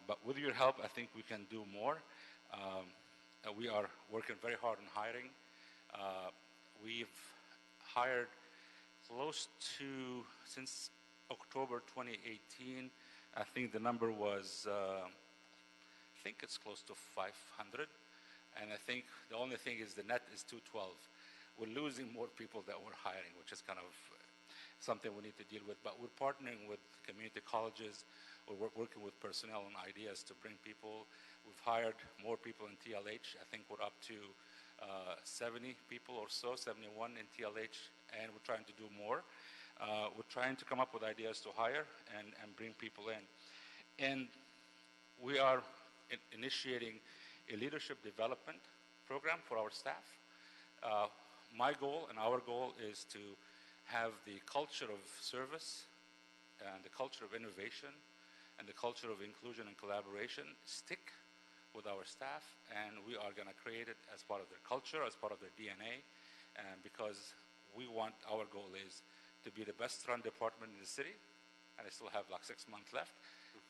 But with your help, I think we can do more. We are working very hard on hiring. We've hired close to, since October 2018, I think the number was, I think it's close to 500. And I think the only thing is the net is 212. We're losing more people that we're hiring, which is kind of something we need to deal with. But we're partnering with community colleges. We're working with personnel on ideas to bring people. We've hired more people in TLH. I think we're up to 70 people or so, 71 in TLH, and we're trying to do more. We're trying to come up with ideas to hire and bring people in. And we are initiating a leadership development program for our staff. My goal and our goal is to have the culture of service and the culture of innovation and the culture of inclusion and collaboration stick with our staff, and we are going to create it as part of their culture, as part of their DNA, and because we want, our goal is to be the best run department in the city, and I still have like 6 months left,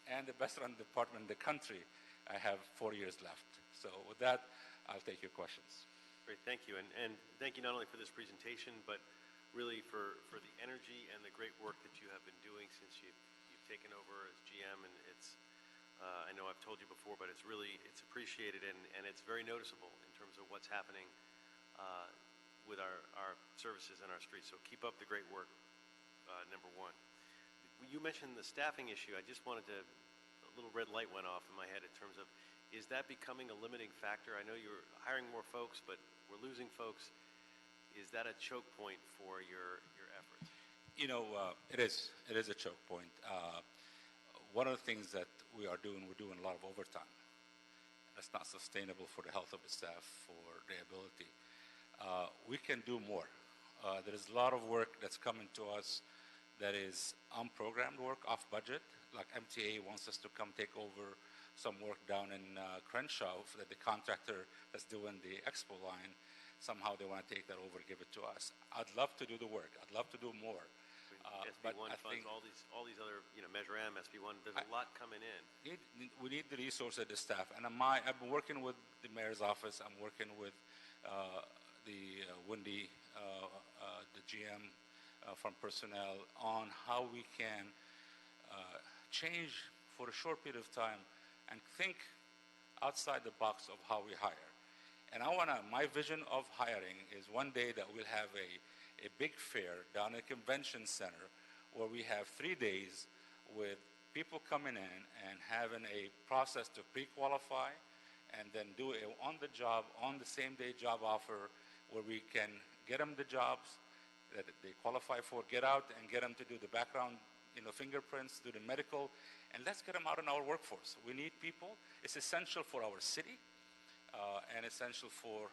and the best run department in the country, I have 4 years left. So with that, I'll take your questions. Great, thank you. And thank you not only for this presentation, but really for the energy and the great work that you have been doing since you've taken over as GM. And it's, I know I've told you before, but it's appreciated and it's very noticeable in terms of what's happening with our services and our streets. So keep up the great work, number one. You mentioned the staffing issue. I just wanted to, a little red light went off in my head in terms of, is that becoming a limiting factor? I know you're hiring more folks, but we're losing folks. Is that a choke point for your efforts? You know, it is a choke point. One of the things that we're doing a lot of overtime. That's not sustainable for the health of the staff, for their ability. We can do more. There is a lot of work that's coming to us that is unprogrammed work, off budget. Like MTA wants us to come take over some work down in Crenshaw that the contractor that's doing the expo line, somehow they want to take that over, give it to us. I'd love to do the work. I'd love to do more. But SB1 I funds, think all these other, Measure M, SB1, there's a lot coming in. we need the resources, the staff. And I've been working with the mayor's office. I'm working with the Wendy, the GM from personnel, on how we can change for a short period of time and think outside the box of how we hire. And my vision of hiring is one day that we'll have a big fair down at a convention center where we have 3 days with people coming in and having a process to pre-qualify and then do a on-the-job, on the same-day job offer where we can get them the jobs that they qualify for, get out and get them to do the background, fingerprints, do the medical, and let's get them out in our workforce. We need people. It's essential for our city and essential for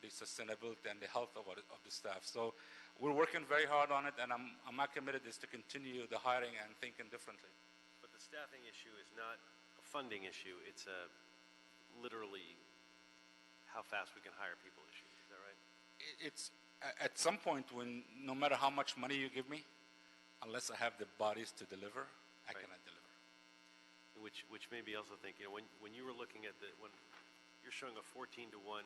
the sustainability and the health of the staff. So we're working very hard on it, and my committed is to continue the hiring and thinking differently. But the staffing issue is not a funding issue. It's a literally how fast we can hire people issue. Is that right? It's at some point when no matter how much money you give me, unless I have the bodies to deliver, I cannot deliver. Which made me also think, when you were looking at when you're showing a 14-to-1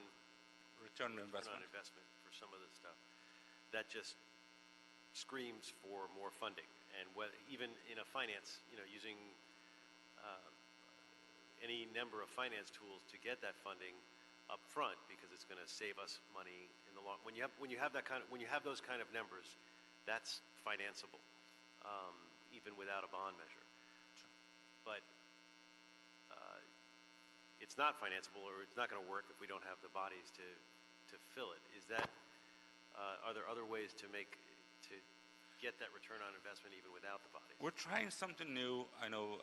return on investment for some of this stuff, that just screams for more funding. And even in a finance, using any number of finance tools to get that funding up front, because it's going to save us money in the long. When you have those kind of numbers, that's financeable, even without a bond measure. But it's not financeable, or it's not going to work if we don't have the bodies to fill it. Is that? Are there other ways to get that return on investment even without the bodies? We're trying something new. I know,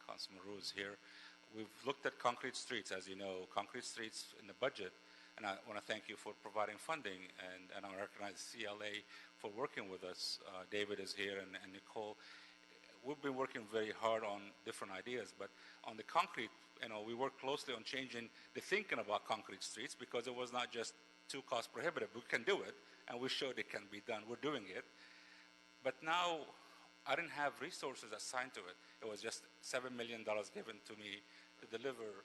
Councilman Roux is here. We've looked at concrete streets, as you know, concrete streets in the budget, and I want to thank you for providing funding, and I recognize CLA for working with us. David is here, and Nicole. We've been working very hard on different ideas, but on the concrete, we work closely on changing the thinking about concrete streets, because it was not just too cost prohibitive. We can do it, and we showed it can be done. We're doing it. But now I didn't have resources assigned to it. It was just $7 million given to me to deliver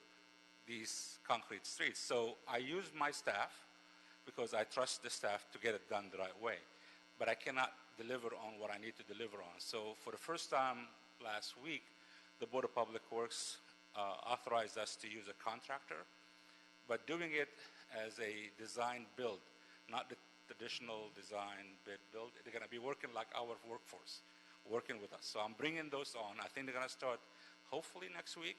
these concrete streets. So I used my staff because I trust the staff to get it done the right way. But I cannot deliver on what I need to deliver on. So for the first time last week, the Board of Public Works authorized us to use a contractor, but doing it as a design build, not the traditional design bid build. They're going to be working like our workforce, working with us. So I'm bringing those on. I think they're going to start hopefully next week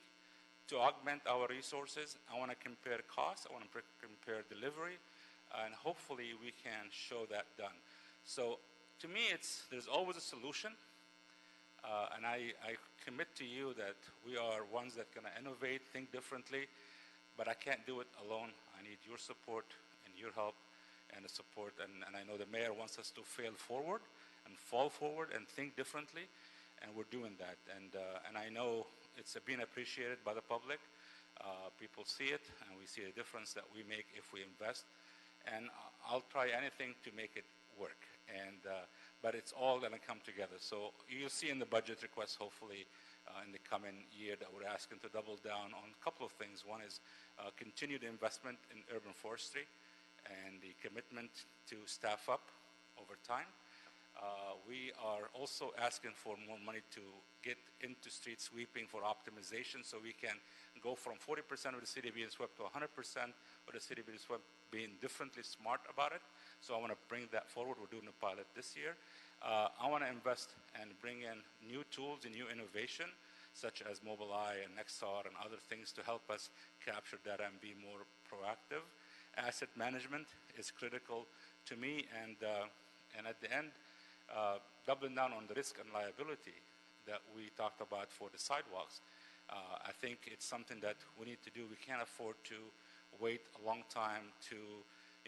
to augment our resources. I want to compare costs. I want to compare delivery, and hopefully we can show that done. So to me, there's always a solution, and I commit to you that we are ones that going to innovate, think differently, but I can't do it alone. I need your support and your help and the support, and I know the mayor wants us to fail forward and fall forward and think differently, and we're doing that. And I know it's been appreciated by the public. People see it, and we see the difference that we make if we invest. And I'll try anything to make it work. But it's all going to come together. So you'll see in the budget request, hopefully, in the coming year, that we're asking to double down on a couple of things. One is continued investment in urban forestry and the commitment to staff up over time. We are also asking for more money to get into street sweeping for optimization, so we can go from 40% of the city being swept to 100% of the city being swept, being differently smart about it. So I want to bring that forward. We're doing a pilot this year. I want to invest and bring in new tools and new innovation, such as Mobileye and XR and other things to help us capture data and be more proactive. Asset management is critical to me, and at the end, doubling down on the risk and liability that we talked about for the sidewalks. I think it's something that we need to do. We can't afford to wait a long time to.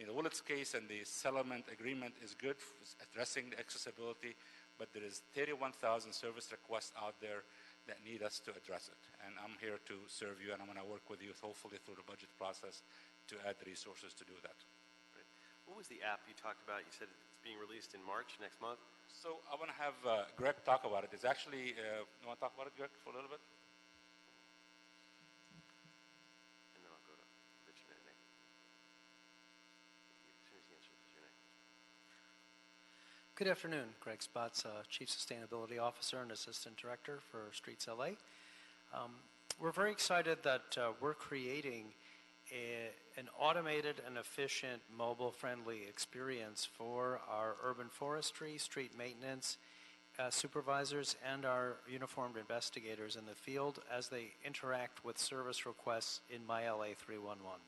In the Willits case, and the settlement agreement is good for addressing the accessibility, but there is 31,000 service requests out there that need us to address it. And I'm here to serve you, and I'm going to work with you, hopefully through the budget process, to add the resources to do that. Right. What was the app you talked about? You said it's being released in March, next month? So I want to have Greg talk about it. It's actually, you want to talk about it, Greg, for a little bit? And then I'll go to Rich and Nick. As soon as he answers your name. Good afternoon. Greg Spots, Chief Sustainability Officer and Assistant Director for Streets LA. We're very excited that we're creating an automated and efficient mobile-friendly experience for our urban forestry, street maintenance supervisors, and our uniformed investigators in the field as they interact with service requests in MyLA 311.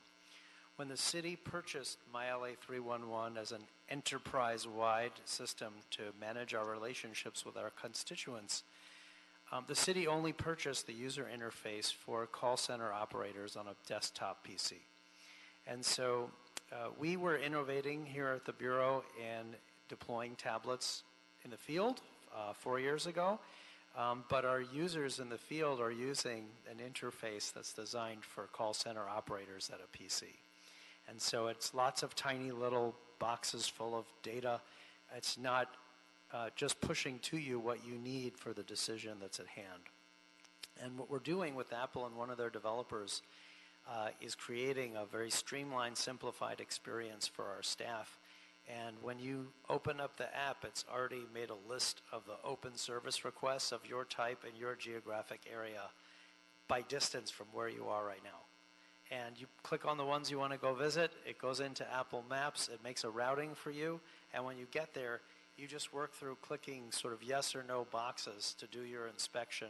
When the city purchased MyLA 311 as an enterprise-wide system to manage our relationships with our constituents, the city only purchased the user interface for call center operators on a desktop PC. And so we were innovating here at the Bureau and deploying tablets in the field 4 years ago, but our users in the field are using an interface that's designed for call center operators at a PC. And so it's lots of tiny little boxes full of data. It's not just pushing to you what you need for the decision that's at hand. And what we're doing with Apple and one of their developers is creating a very streamlined, simplified experience for our staff. And when you open up the app, it's already made a list of the open service requests of your type and your geographic area by distance from where you are right now. And you click on the ones you want to go visit, it goes into Apple Maps, it makes a routing for you, and when you get there, you just work through clicking sort of yes or no boxes to do your inspection,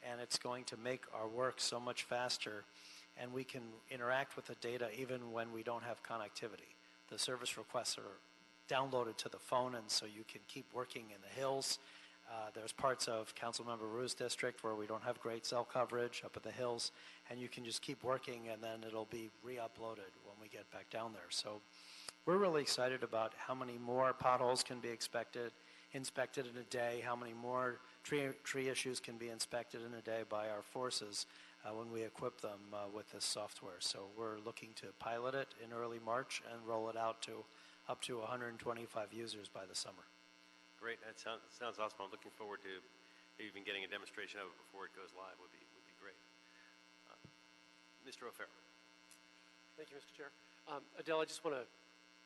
and it's going to make our work so much faster, and we can interact with the data even when we don't have connectivity. The service requests are downloaded to the phone, and so you can keep working in the hills. There's parts of Councilmember Rue's district where we don't have great cell coverage up at the hills, and you can just keep working, and then it'll be re-uploaded when we get back down there. So we're really excited about how many more potholes can be inspected in a day, how many more tree issues can be inspected in a day by our forces when we equip them with this software. So we're looking to pilot it in early March and roll it out to up to 125 users by the summer. Great. That sounds awesome. I'm looking forward to even getting a demonstration of it before it goes live. Would be great. Mr. O'Farrell. Thank you, Mr. Chair. Adele, I just want to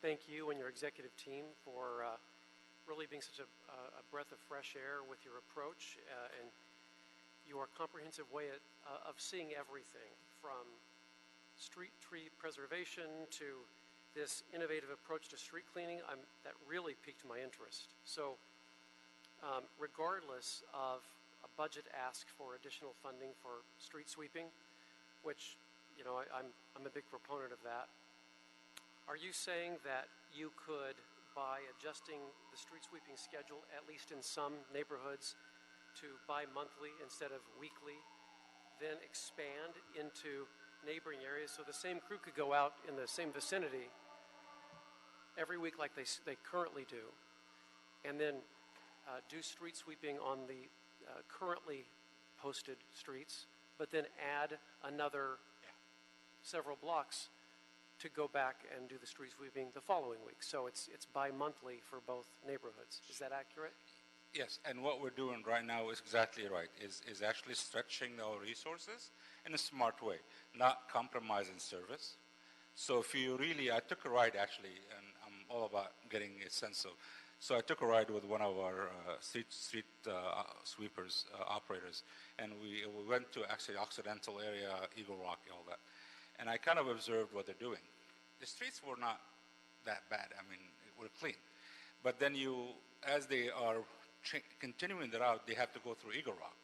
thank you and your executive team for really being such a breath of fresh air with your approach and your comprehensive way of seeing everything from street tree preservation to this innovative approach to street cleaning. That really piqued my interest. So regardless of a budget ask for additional funding for street sweeping, which, you know, I'm a big proponent of that, are you saying that you could, by adjusting the street sweeping schedule, at least in some neighborhoods, to bi-monthly instead of weekly, then expand into neighboring areas so the same crew could go out in the same vicinity every week like they currently do, and then do street sweeping on the currently posted streets, but then add another several blocks to go back and do the street sweeping the following week. So it's bi-monthly for both neighborhoods. Is that accurate? Yes, and what we're doing right now is exactly right, is actually stretching our resources in a smart way, not compromising service. So if you really, I took a ride actually, and I'm all about getting a sense of, so I took a ride with one of our street sweepers, operators, and we went to actually Occidental area, Eagle Rock, and all that. And I kind of observed what they're doing. The streets were not that bad. I mean, we're clean. But then as they are continuing the route, they have to go through Eagle Rock.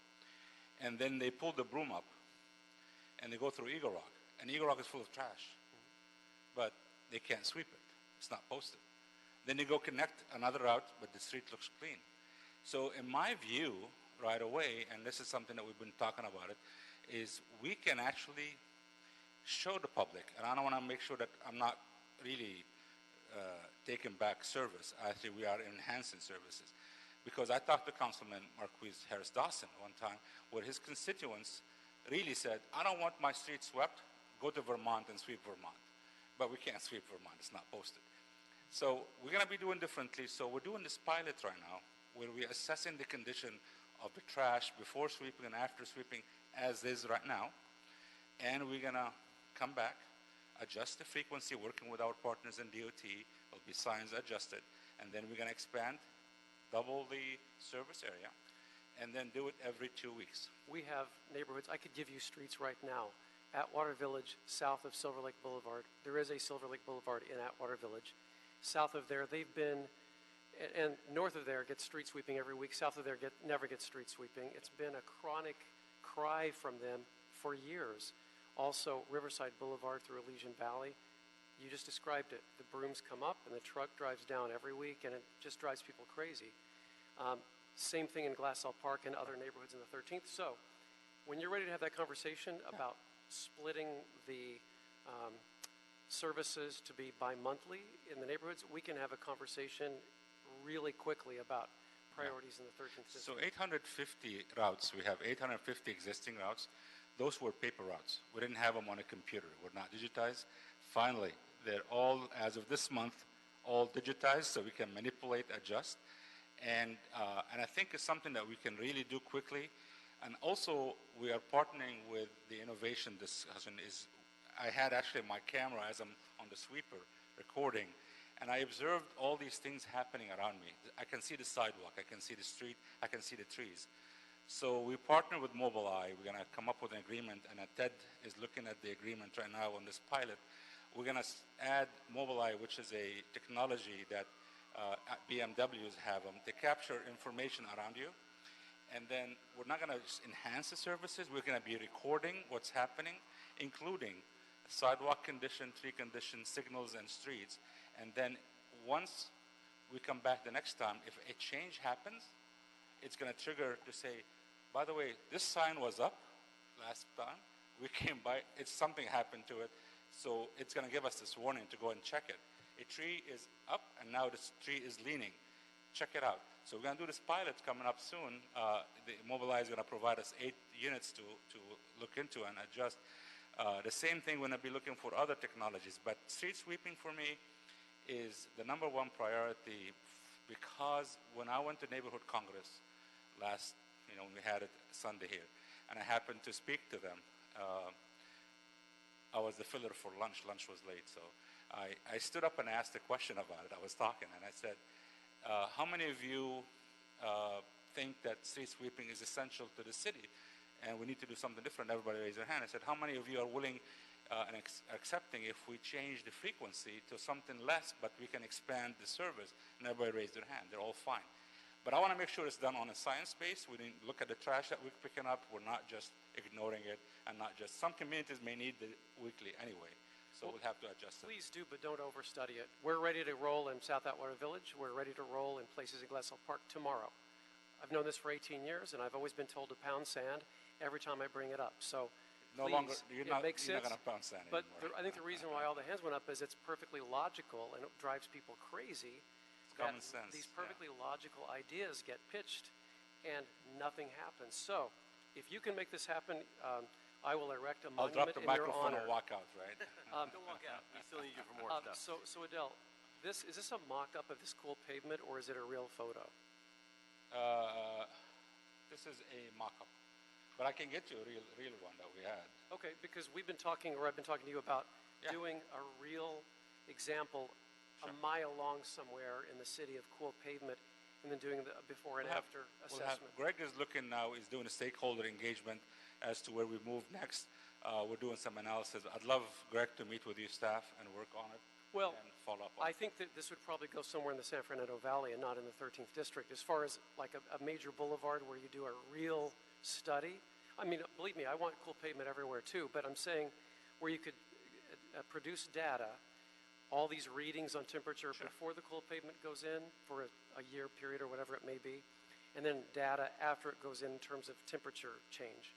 And then they pull the broom up, and they go through Eagle Rock. And Eagle Rock is full of trash. But they can't sweep it. It's not posted. Then they go connect another route, but the street looks clean. So in my view, right away, and this is something that we've been talking about it, is we can actually show the public, and I don't want to make sure that I'm not really taking back service. Actually, we are enhancing services. Because I talked to Councilman Marquise Harris Dawson one time, where his constituents really said, I don't want my street swept, go to Vermont and sweep Vermont. But we can't sweep Vermont, it's not posted. So we're going to be doing differently. So we're doing this pilot right now where we're assessing the condition of the trash before sweeping and after sweeping as is right now. And we're going to come back, adjust the frequency, working with our partners in DOT. There'll be signs adjusted. And then we're going to expand, double the service area, and then do it every 2 weeks. We have neighborhoods, I could give you streets right now. Atwater Village, south of Silver Lake Boulevard. There is a Silver Lake Boulevard in Atwater Village. South of there, they've been, and north of there gets street sweeping every week. South of there never gets street sweeping. It's been a chronic cry from them for years. Also, Riverside Boulevard through Elysian Valley. You just described it. The brooms come up and the truck drives down every week, and it just drives people crazy. Same thing in Glassell Park and other neighborhoods in the 13th. So when you're ready to have that conversation about splitting the services to be bi-monthly in the neighborhoods, we can have a conversation really quickly about priorities in the 13th district. So 850 routes, we have 850 existing routes. Those were paper routes. We didn't have them on a computer. We're not digitized. Finally, they're all, as of this month, all digitized so we can manipulate, adjust. And I think it's something that we can really do quickly. And also, we are partnering with the innovation discussion. I had actually my camera as I'm on the sweeper recording, and I observed all these things happening around me. I can see the sidewalk, I can see the street, I can see the trees. So we partner with Mobileye. We're going to come up with an agreement, and Ted is looking at the agreement right now on this pilot. We're going to add Mobileye, which is a technology that BMWs have them to capture information around you. And then we're not going to just enhance the services. We're going to be recording what's happening, including sidewalk condition, tree condition, signals, and streets. And then once we come back the next time, if a change happens, it's going to trigger to say, by the way, this sign was up last time. We came by. Something happened to it. So it's going to give us this warning to go and check it. A tree is up, and now this tree is leaning. Check it out. So we're going to do this pilot coming up soon. The Mobileye is going to provide us 8 units to look into and adjust. The same thing, we're going to be looking for other technologies. But street sweeping for me is the #1 priority because when I went to Neighborhood Congress last, when we had it Sunday here, and I happened to speak to them, I was the filler for lunch. Lunch was late, so I stood up and asked a question about it. I was talking, and I said, how many of you think that street sweeping is essential to the city and we need to do something different? Everybody raised their hand. I said, how many of you are willing and accepting if we change the frequency to something less, but we can expand the service? And everybody raised their hand. They're all fine. But I want to make sure it's done on a science base. We didn't look at the trash that we're picking up. We're not just ignoring it, and not just, some communities may need the weekly anyway. So we'll have to adjust it. Please do, but don't overstudy it. We're ready to roll in South Atwater Village. We're ready to roll in places in Glassell Park tomorrow. I've known this for 18 years, and I've always been told to pound sand every time I bring it up. So No please, longer, you're not makes going sense. to pound sand But anymore. I think the reason why all the hands went up is it's perfectly logical, and it drives people crazy. It's common sense. These perfectly logical ideas get pitched, and nothing happens. So if you can make this happen, I will erect a I'll drop monument the in your microphone honor. and walk out, right? Don't walk out. We still need you for more stuff. So Adele, is this a mock-up of this cool pavement, or is it a real photo? This is a mock-up, but I can get you a real one that we had. Okay, because we've been talking, or I've been talking to you about Yeah. doing a real example a mile long somewhere in the city of cool pavement, and then doing the before and after assessment. Greg is looking now, is doing a stakeholder engagement as to where we move next. We're doing some analysis. I'd love Greg to meet with you staff and work on it Well, and follow up on I it. think that this would probably go somewhere in the San Fernando Valley and not in the 13th district. As far as like a major boulevard where you do a real study, I mean, believe me, I want cool pavement everywhere too, but I'm saying where you could produce data, all these readings on temperature before the cool pavement goes in for a year period or whatever it may be, and then data after it goes in terms of temperature change.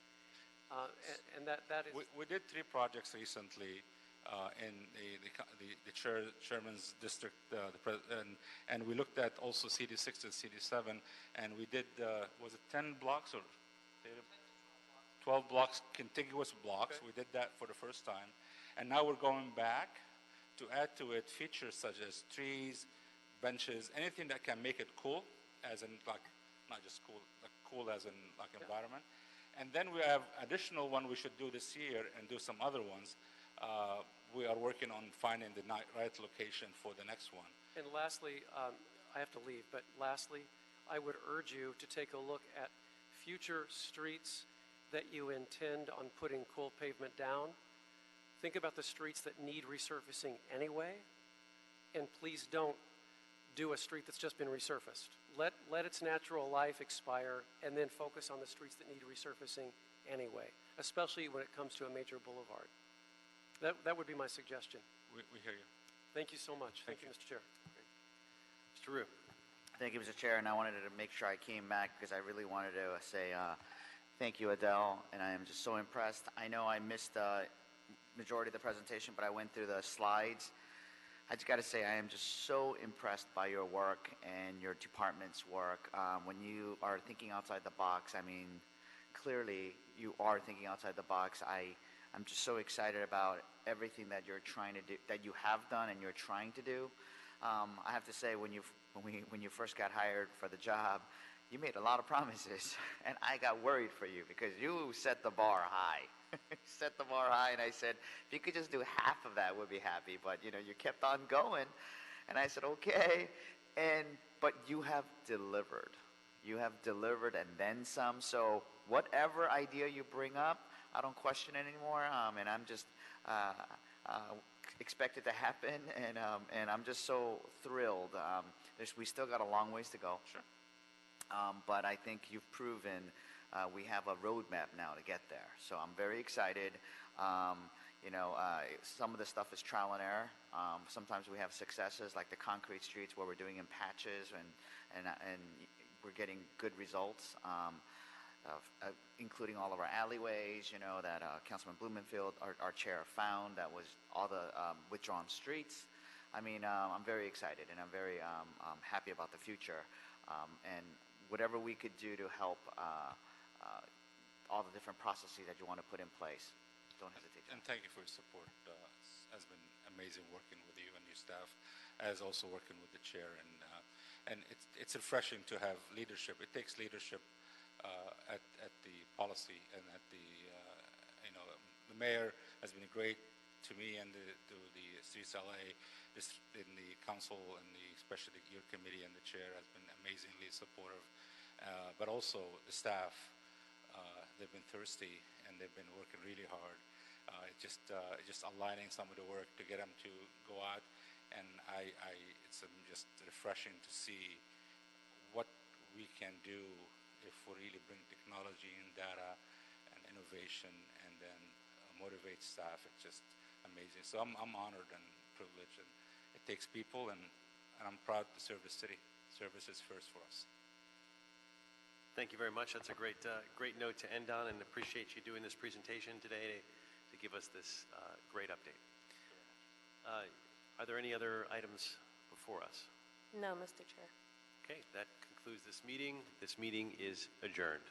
And that is... We did 3 projects recently in the chairman's district, and we looked at also CD6 and CD7, and we did, was it 10 blocks or 12 blocks, contiguous blocks. Okay. We did that for the first time. And now we're going back to add to it features such as trees, benches, anything that can make it cool as in like, not just cool, like cool as in like environment. And then we have additional one we should do this year and do some other ones. We are working on finding the right location for the next one. And lastly, I have to leave, but lastly, I would urge you to take a look at future streets that you intend on putting cool pavement down. Think about the streets that need resurfacing anyway, and please don't do a street that's just been resurfaced. Let its natural life expire, and then focus on the streets that need resurfacing anyway, especially when it comes to a major boulevard. That would be my suggestion. We hear you. Thank you so much. Thank you, Mr. Chair. Mr. Rue. Thank you, Mr. Chair, and I wanted to make sure I came back because I really wanted to say thank you, Adele, and I am just so impressed. I know I missed the majority of the presentation, but I went through the slides. I just got to say I am just so impressed by your work and your department's work. When you are thinking outside the box, I mean, clearly you are thinking outside the box. I'm just so excited about everything that you're trying to do, that you have done and you're trying to do. I have to say, when you first got hired for the job, you made a lot of promises, and I got worried for you because you set the bar high. Set the bar high, and I said, if you could just do half of that, we'd be happy. But you kept on going, and I said, okay. But you have delivered. You have delivered, and then some. So whatever idea you bring up, I don't question it anymore, and I'm just expect it to happen, and I'm just so thrilled. We still got a long ways to go. Sure. But I think you've proven we have a roadmap now to get there. So I'm very excited. Some of the stuff is trial and error. Sometimes we have successes, like the concrete streets where we're doing in patches, and we're getting good results. Including all of our alleyways, that Councilman Blumenfield, our chair, found. That was all the withdrawn streets. I mean, I'm very excited, and I'm very happy about the future. And whatever we could do to help all the different processes that you want to put in place, don't hesitate. And thank you for your support. It has been amazing working with you and your staff, as also working with the chair. And it's refreshing to have leadership. It takes leadership at the policy and at the mayor has been great to me and to the Streets LA, in the council and especially your committee and the chair has been amazingly supportive. But also the staff, they've been thirsty and they've been working really hard. Just aligning some of the work to get them to go out, and it's just refreshing to see what we can do if we really bring technology and data and innovation and then motivate staff. It's just amazing. So I'm honored and privileged, and it takes people, and I'm proud to serve the city. Service is first for us. Thank you very much. That's a great note to end on, and appreciate you doing this presentation today to give us this great update. Are there any other items before us? No, Mr. Chair. Okay, that concludes this meeting. This meeting is adjourned.